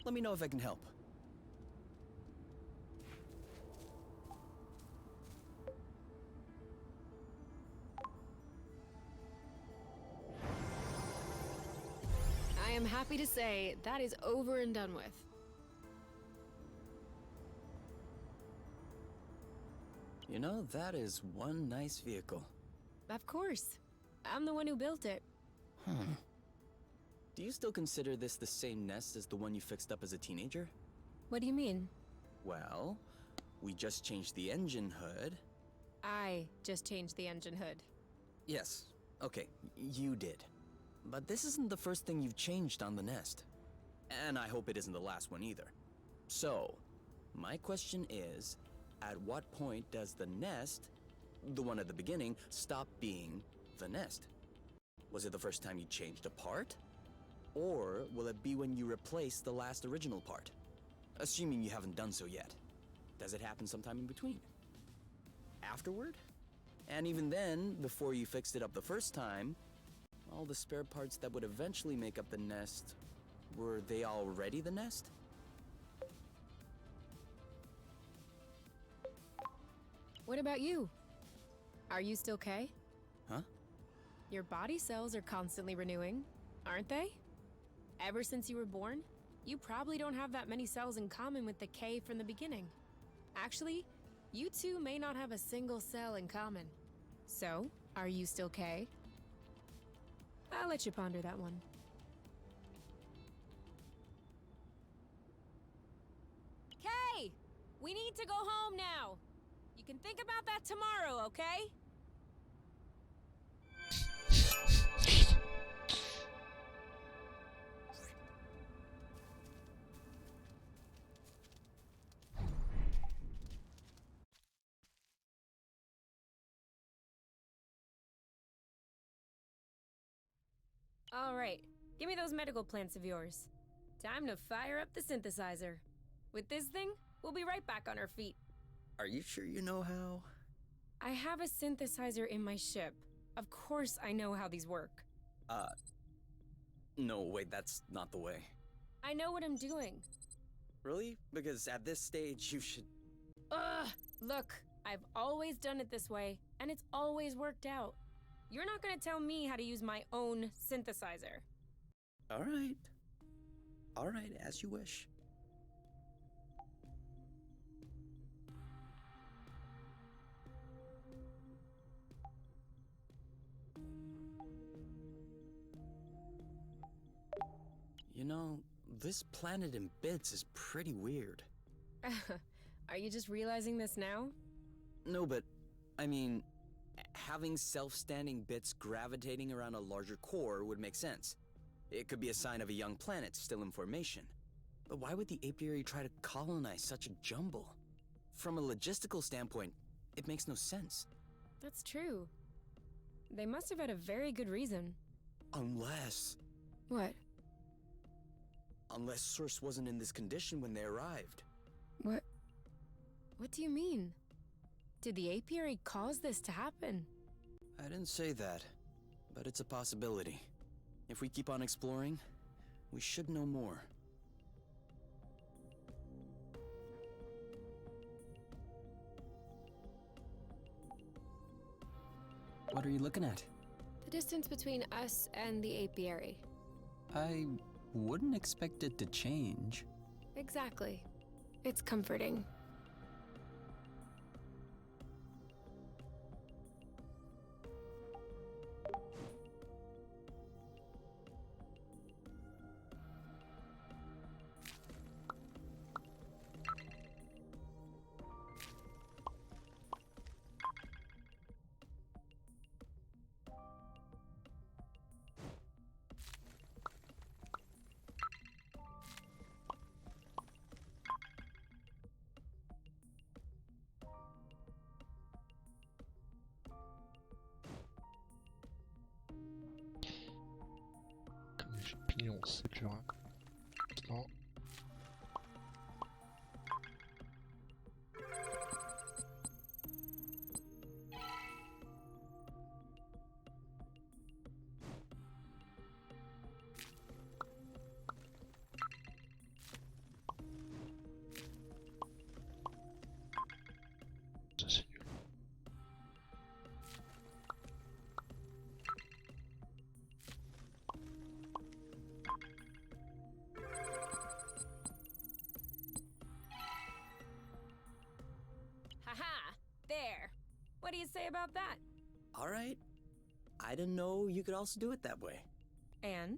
Let me know if I can help. I am happy to say that is over and done with. You know, that is one nice vehicle. Of course. I'm the one who built it. Do you still consider this the same nest as the one you fixed up as a teenager? What do you mean? Well, we just changed the engine hood. I just changed the engine hood. Yes, okay, you did. But this isn't the first thing you've changed on the nest. And I hope it isn't the last one either. So, my question is, at what point does the nest, the one at the beginning, stop being the nest? Was it the first time you changed a part? Or will it be when you replace the last original part? Assuming you haven't done so yet. Does it happen sometime in between? Afterward? And even then, before you fixed it up the first time, all the spare parts that would eventually make up the nest, were they already the nest? What about you? Are you still K? Huh? Your body cells are constantly renewing, aren't they? Ever since you were born, you probably don't have that many cells in common with the K from the beginning. Actually, you two may not have a single cell in common. So, are you still K? I'll let you ponder that one. K! We need to go home now! You can think about that tomorrow, okay? All right, give me those medical plants of yours. Time to fire up the synthesizer. With this thing, we'll be right back on our feet. Are you sure you know how? I have a synthesizer in my ship. Of course I know how these work. No, wait, that's not the way. I know what I'm doing. Really? Because at this stage, you should... Ugh! Look, I've always done it this way, and it's always worked out. You're not gonna tell me how to use my own synthesizer. All right. All right, as you wish. You know, this planet in bits is pretty weird. Are you just realizing this now? No, but, I mean, having self-standing bits gravitating around a larger core would make sense. It could be a sign of a young planet still in formation. But why would the apiary try to colonize such a jumble? From a logistical standpoint, it makes no sense. That's true. They must have had a very good reason. Unless... What? Unless Source wasn't in this condition when they arrived. What? What do you mean? Did the apiary cause this to happen? I didn't say that, but it's a possibility. If we keep on exploring, we should know more. What are you looking at? The distance between us and the apiary. I wouldn't expect it to change. Exactly. It's comforting. Comme les champignons, c'est dur. Hein. Non. Ça c'est nul. Haha! There! What do you say about that? Alright. I didn't know you could also do it that way. And?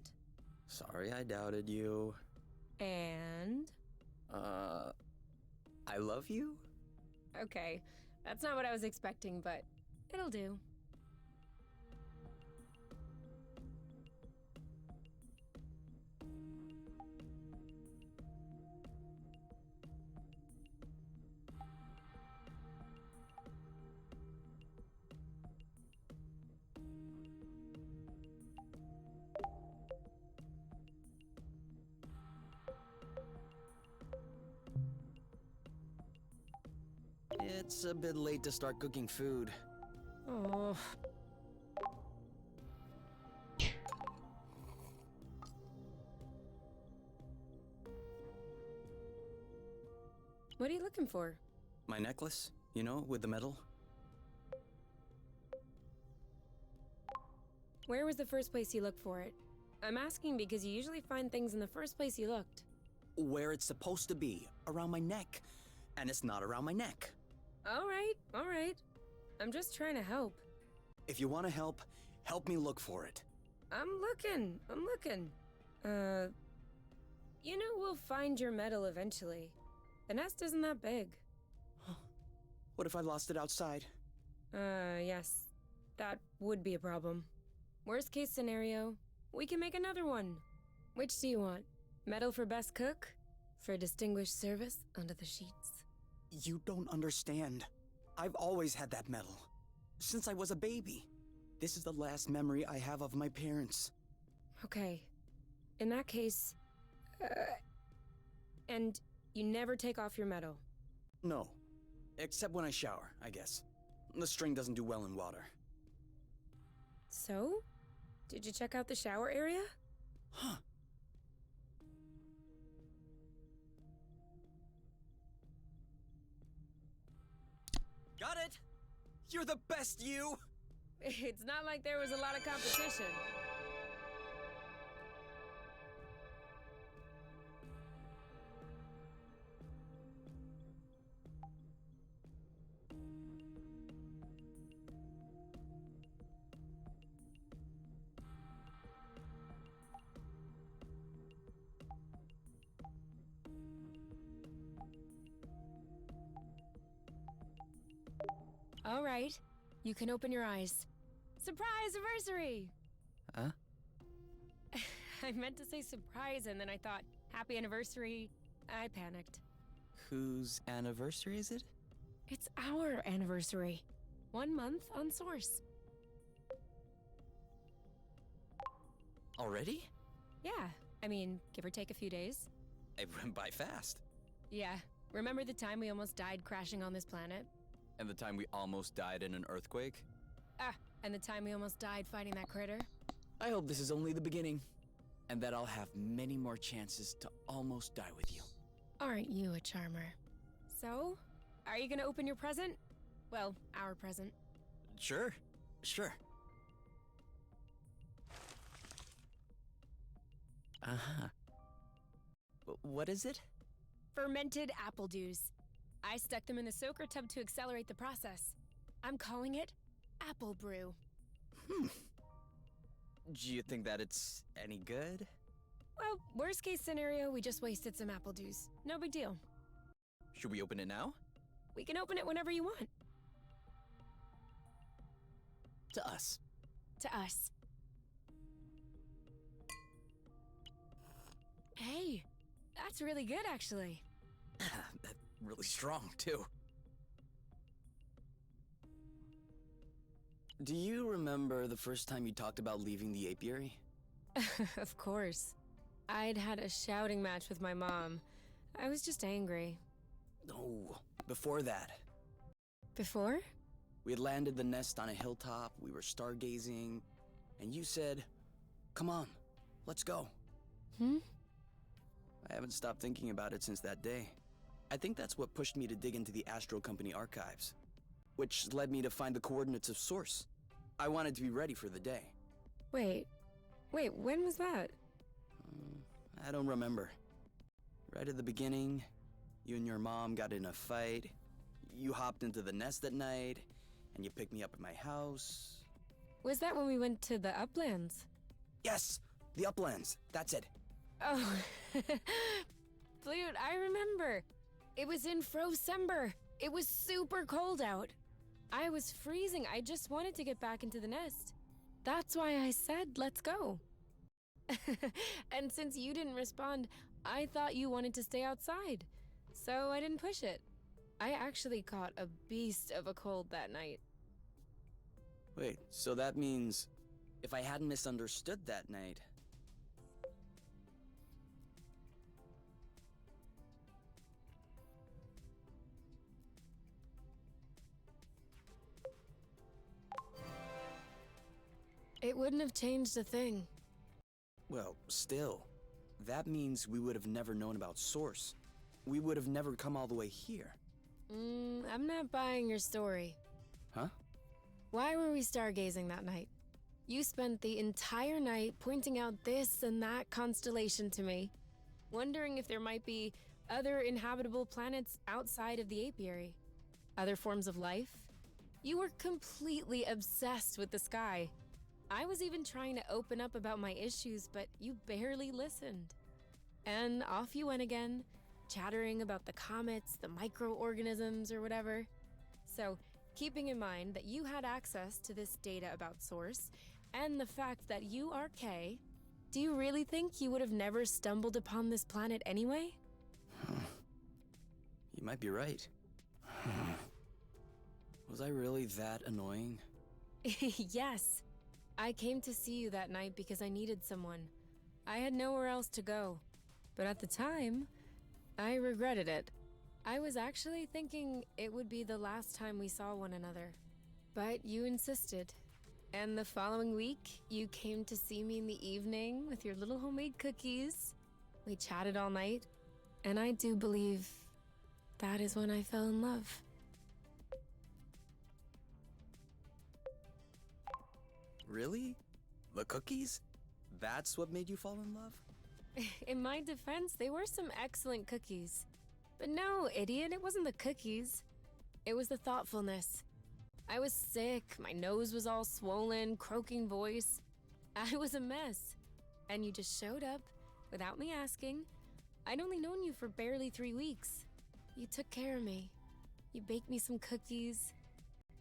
Sorry I doubted you. And? I love you? Okay, that's not what I was expecting, but it'll do. It's a bit late to start cooking food. Oh. What are you looking for? My necklace, you know, with the medal. Where was the first place you looked for it? I'm asking because you usually find things in the first place you looked. Where it's supposed to be, around my neck. And it's not around my neck. All right. I'm just trying to help. If you want to help me look for it. I'm looking. You know we'll find your medal eventually. The nest isn't that big. What if I lost it outside? Yes. That would be a problem. Worst case scenario, we can make another one. Which do you want? Medal for best cook? For distinguished service under the sheets? You don't understand. I've always had that medal. Since I was a baby. This is the last memory I have of my parents. Okay. In that case... and you never take off your medal? No. Except when I shower, I guess. The string doesn't do well in water. So? Did you check out the shower area? Huh. Got it! You're the best, you! It's not like there was a lot of competition. All right, you can open your eyes. Surprise anniversary! Huh? I meant to say surprise and then I thought, happy anniversary. I panicked. Whose anniversary is it? It's our anniversary. 1 month on Source. Already? Yeah, I mean, give or take a few days. It went by fast. Yeah, remember the time we almost died crashing on this planet? And the time we almost died in an earthquake? Ah, and the time we almost died fighting that critter? I hope this is only the beginning. And that I'll have many more chances to almost die with you. Aren't you a charmer? So, are you gonna open your present? Well, our present. Sure. Uh-huh. What is it? Fermented apple dews. I stuck them in the soaker tub to accelerate the process. I'm calling it Apple Brew. Do you think that it's any good? Well, worst case scenario, we just wasted some apple dews. No big deal. Should we open it now? We can open it whenever you want. To us. To us. Hey, that's really good, actually. That's really strong, too. Do you remember the first time you talked about leaving the apiary? Of course. I'd had a shouting match with my mom. I was just angry. No, before that. Before? We had landed the nest on a hilltop, we were stargazing, and you said, "Come on, let's go." I haven't stopped thinking about it since that day. I think that's what pushed me to dig into the Astro Company archives. which led me to find the coordinates of Source. I wanted to be ready for the day. Wait, when was that? I don't remember. Right at the beginning, you and your mom got in a fight. You hopped into the nest at night, and you picked me up at my house. Was that when we went to the Uplands? Yes, the Uplands. That's it. Oh, Flute, I remember. It was in Frocember. It was super cold out. I was freezing. I just wanted to get back into the nest. That's why I said, let's go. And since you didn't respond, I thought you wanted to stay outside. So I didn't push it. I actually caught a beast of a cold that night. Wait, so that means if I hadn't misunderstood that night... It wouldn't have changed a thing. Well, still, that means we would have never known about Source. We would have never come all the way here. I'm not buying your story. Huh? Why were we stargazing that night? You spent the entire night pointing out this and that constellation to me, wondering if there might be other inhabitable planets outside of the apiary. Other forms of life? You were completely obsessed with the sky. I was even trying to open up about my issues, but you barely listened. And off you went again, chattering about the comets, the microorganisms, or whatever. So, keeping in mind that you had access to this data about Source, and the fact that you are Kay, do you really think you would have never stumbled upon this planet anyway? You might be right. Was I really that annoying? Yes. I came to see you that night because I needed someone. I had nowhere else to go. But at the time, I regretted it. I was actually thinking it would be the last time we saw one another. But you insisted. And the following week, you came to see me in the evening with your little homemade cookies. We chatted all night. And I do believe that is when I fell in love. Really? The cookies? That's what made you fall in love? In my defense, they were some excellent cookies. But no, idiot, it wasn't the cookies. It was the thoughtfulness. I was sick, my nose was all swollen, croaking voice. I was a mess. And you just showed up, without me asking. I'd only known you for barely 3 weeks. You took care of me. You baked me some cookies.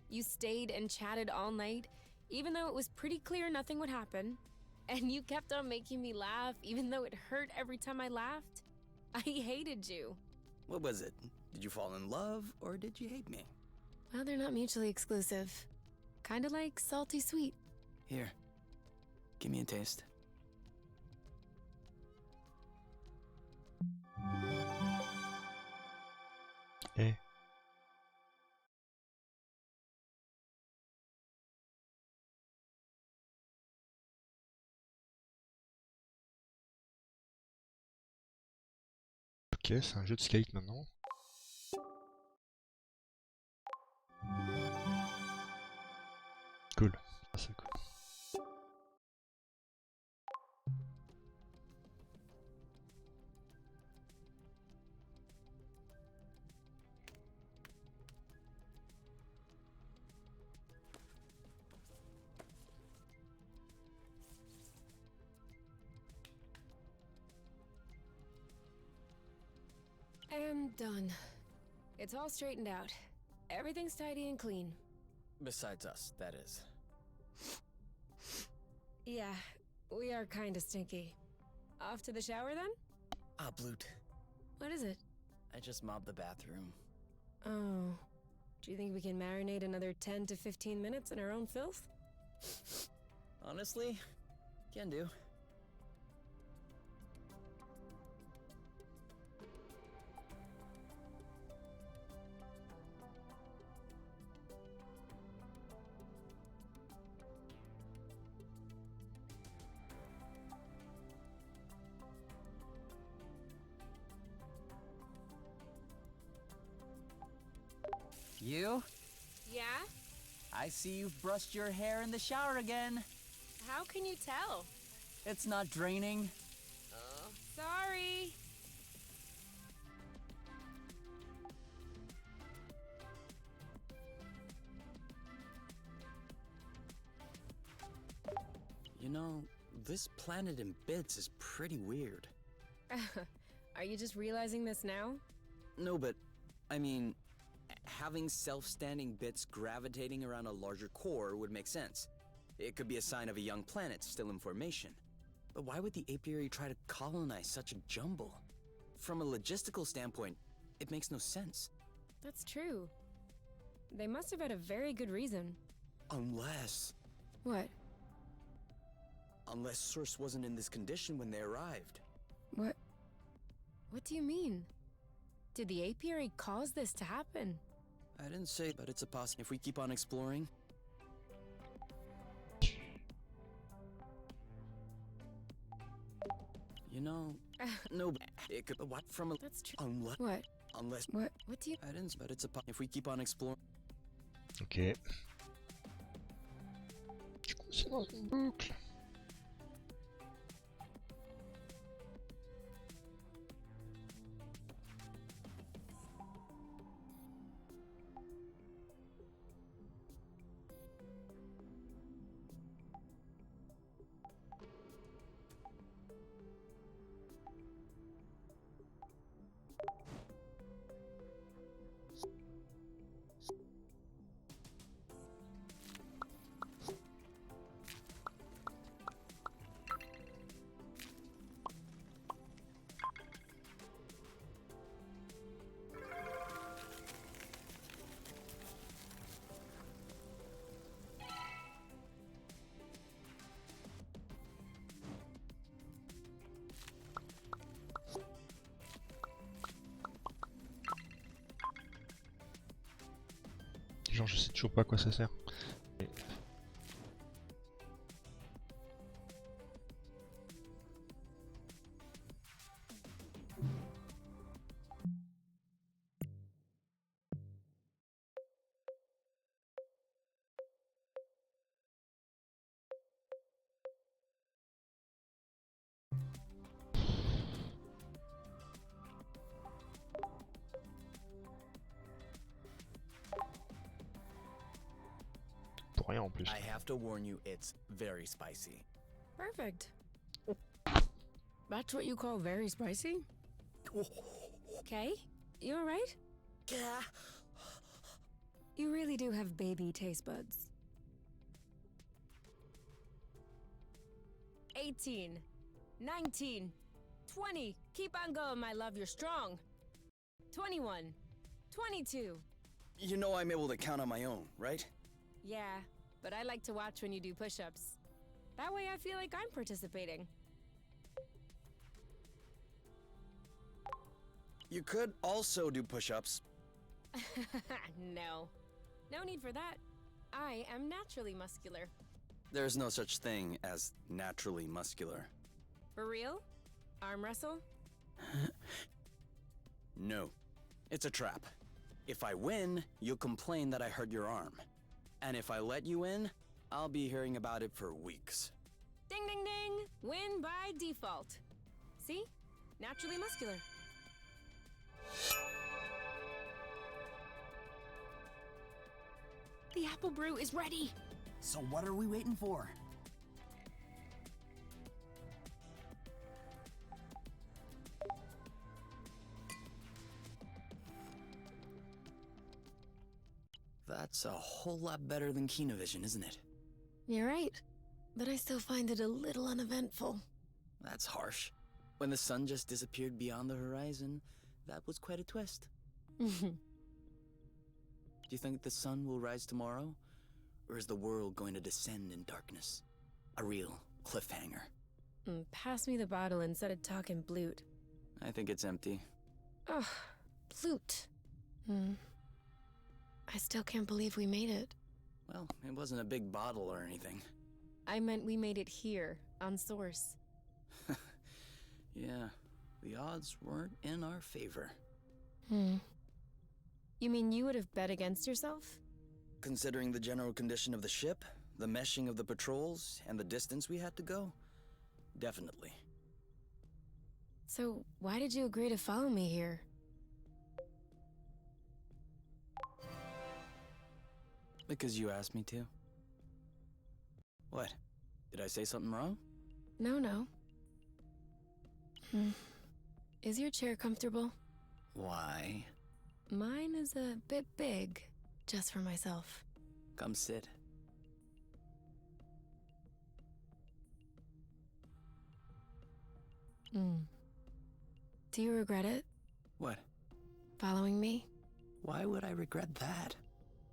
You stayed and chatted all night, even though it was pretty clear nothing would happen. And you kept on making me laugh, even though it hurt every time I laughed. I hated you. What was it? Did you fall in love, or did you hate me? Well, they're not mutually exclusive. Kinda like salty sweet. Here, give me a taste. Eh. Ok, c'est un jeu de skate maintenant. Cool. Ah, c'est cool. And done. It's all straightened out. Everything's tidy and clean. Besides us, that is. Yeah, we are kinda stinky. Off to the shower then? Ah, Bloot. What is it? I just mopped the bathroom. Oh. Do you think we can marinate another 10 to 15 minutes in our own filth? Honestly, can do. You? Yeah? I see you've brushed your hair in the shower again. How can you tell? It's not draining. Oh, sorry. You know, this planet in bits is pretty weird. Are you just realizing this now? No, but, I mean, having self-standing bits gravitating around a larger core would make sense. It could be a sign of a young planet still in formation. But why would the apiary try to colonize such a jumble? From a logistical standpoint, it makes no sense. That's true. They must have had a very good reason. Unless What? Source wasn't in this condition when they arrived. What? What do you mean? Did the apiary cause this to happen? I didn't say, but it's a possibility if we keep on exploring. You know, no, it could, what, from a, That's true. unless, What? What do you... I didn't, but it's a, if we keep on exploring. Ok. Du coup, c'est dans une boucle. Genre, je sais toujours pas à quoi ça sert. Mais... Pour rien en plus. I have to warn you, it's very spicy. Perfect. That's what you call very spicy? Okay, you alright? You really do have baby taste buds. 18, 19, 20. Keep on going, my love, you're strong. 21, 22. You know I'm able to count on my own, right? Yeah, but I like to watch when you do push-ups. That way I feel like I'm participating. You could also do push-ups. No. No need for that. I am naturally muscular. There's no such thing as naturally muscular. For real? Arm wrestle? No. It's a trap. If I win, you'll complain that I hurt your arm. And if I let you in, I'll be hearing about it for weeks. Ding ding ding! Win by default. See? Naturally muscular. The apple brew is ready! So what are we waiting for? That's a whole lot better than Kinovision, isn't it? You're right. But I still find it a little uneventful. That's harsh. When the sun just disappeared beyond the horizon, that was quite a twist. Do you think the sun will rise tomorrow? Or is the world going to descend in darkness? A real cliffhanger. Pass me the bottle instead of talking blute. I think it's empty. Ugh, blute. I still can't believe we made it. Well, it wasn't a big bottle or anything. I meant we made it here, on Source. Yeah, the odds weren't in our favor. You mean you would have bet against yourself? considering the general condition of the ship, the meshing of the patrols, and the distance we had to go, definitely. So, why did you agree to follow me here? Because you asked me to. What? Did I say something wrong? No. Is your chair comfortable? Why? Mine is a bit big, just for myself. Come sit. Do you regret it, What? following me? Why would I regret that?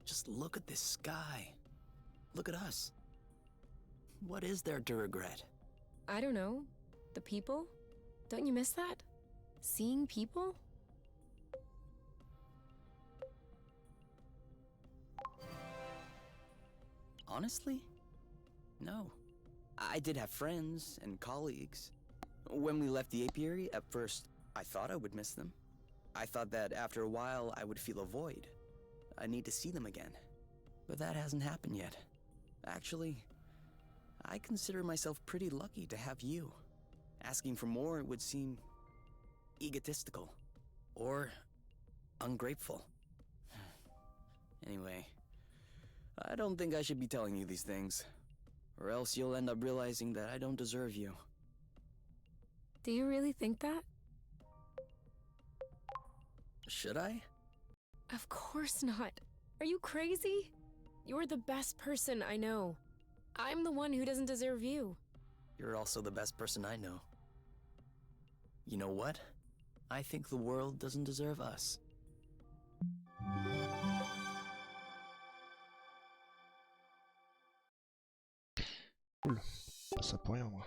Just look at this sky. Look at us. What is there to regret? I don't know. The people? Don't you miss that? Seeing people? Honestly? No. I did have friends and colleagues. When we left the apiary, at first, I thought I would miss them. I thought that after a while, I would feel a void. I need to see them again. But that hasn't happened yet. Actually, I consider myself pretty lucky to have you. Asking for more would seem egotistical or ungrateful. Anyway, I don't think I should be telling you these things, or else you'll end up realizing that I don't deserve you. Do you really think that? Should I? Of course not. Are you crazy? You're the best person I know. I'm the one who doesn't deserve you. You're also the best person I know. You know what? I think the world doesn't deserve us. Cool. Pas ça pour rien, moi.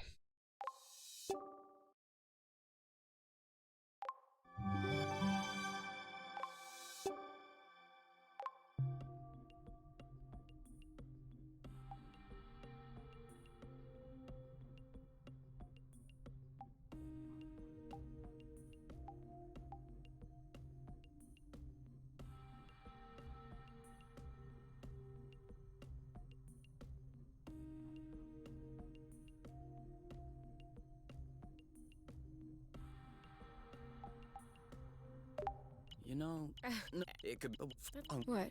You know, no, it could. What?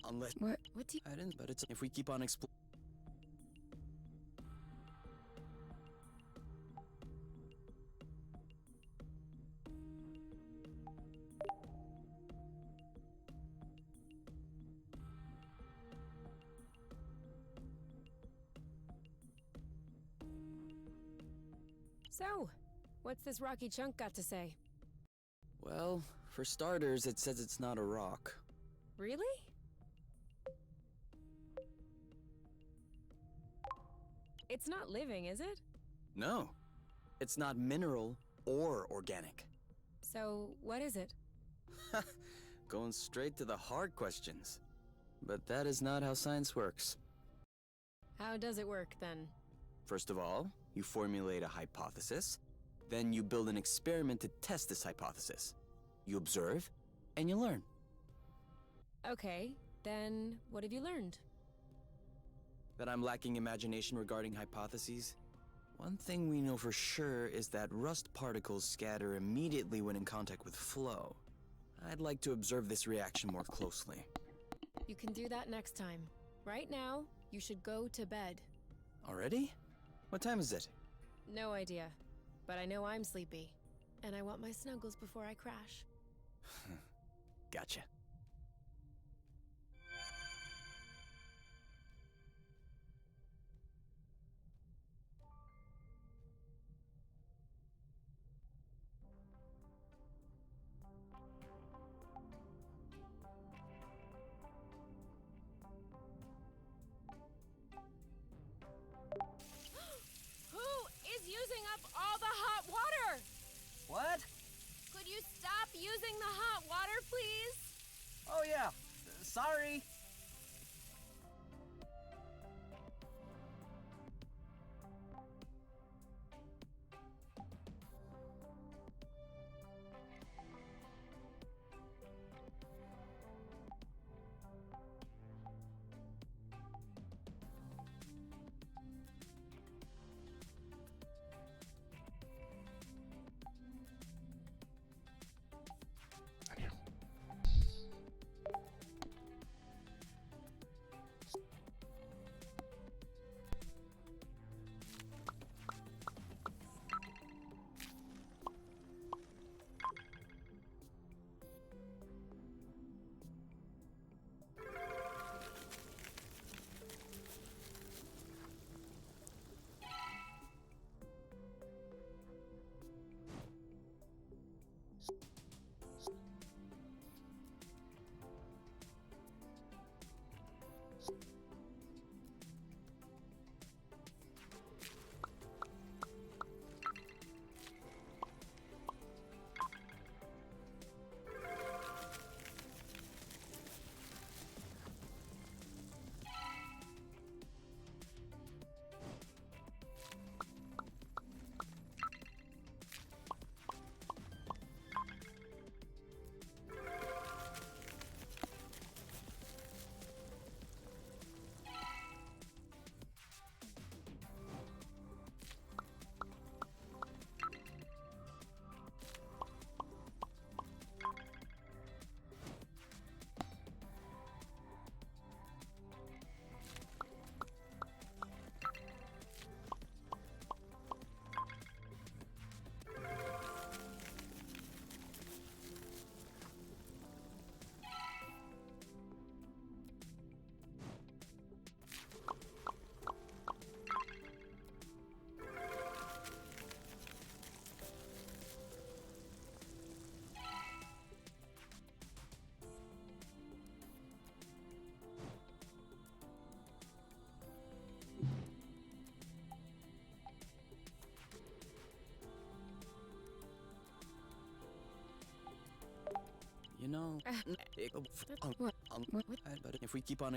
Unless What do you... I didn't, but it's if we keep on exploring. So, what's this rocky chunk got to say? Well, for starters, it says it's not a rock. Really? It's not living, is it? No, it's not mineral or organic. So, what is it? Going straight to the hard questions. But that is not how science works. How does it work, then? First of all, you formulate a hypothesis. Then you build an experiment to test this hypothesis. You observe, and you learn. Okay, then what have you learned? That I'm lacking imagination regarding hypotheses? One thing we know for sure is that rust particles scatter immediately when in contact with flow. I'd like to observe this reaction more closely. You can do that next time. Right now, you should go to bed. Already? What time is it? No idea, but I know I'm sleepy. And I want my snuggles before I crash. Gotcha. Who is using up all the hot water? What? Could you stop using the hot water, please? Oh, yeah. Sorry. know, What? but if we keep on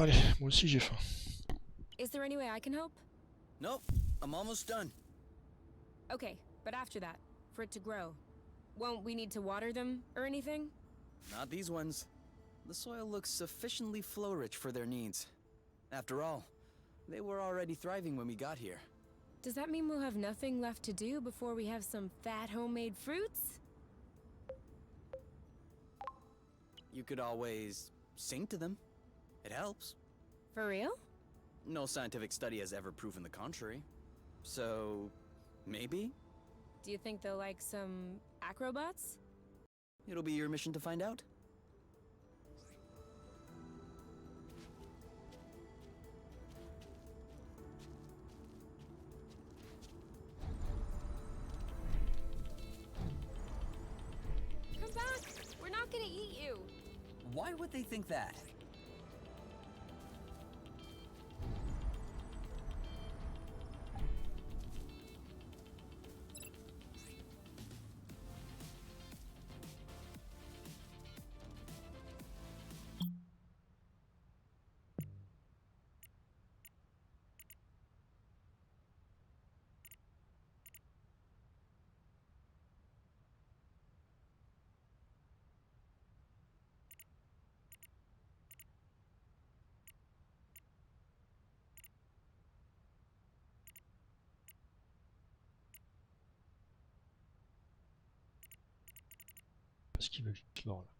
Allez, moi aussi j'ai faim. Is there any way I can help? Nope, I'm almost done. Okay, but after that, for it to grow, won't we need to water them or anything? Not these ones. The soil looks sufficiently flow-rich for their needs. After all, they were already thriving when we got here. Does that mean we'll have nothing left to do before we have some fat homemade fruits? You could always sing to them. It helps. For real? No scientific study has ever proven the contrary. So, maybe? Do you think they'll like some acrobats? It'll be your mission to find out. Come back! We're not gonna eat you! Why would they think that? Parce qu'ils veulent juste l'or là.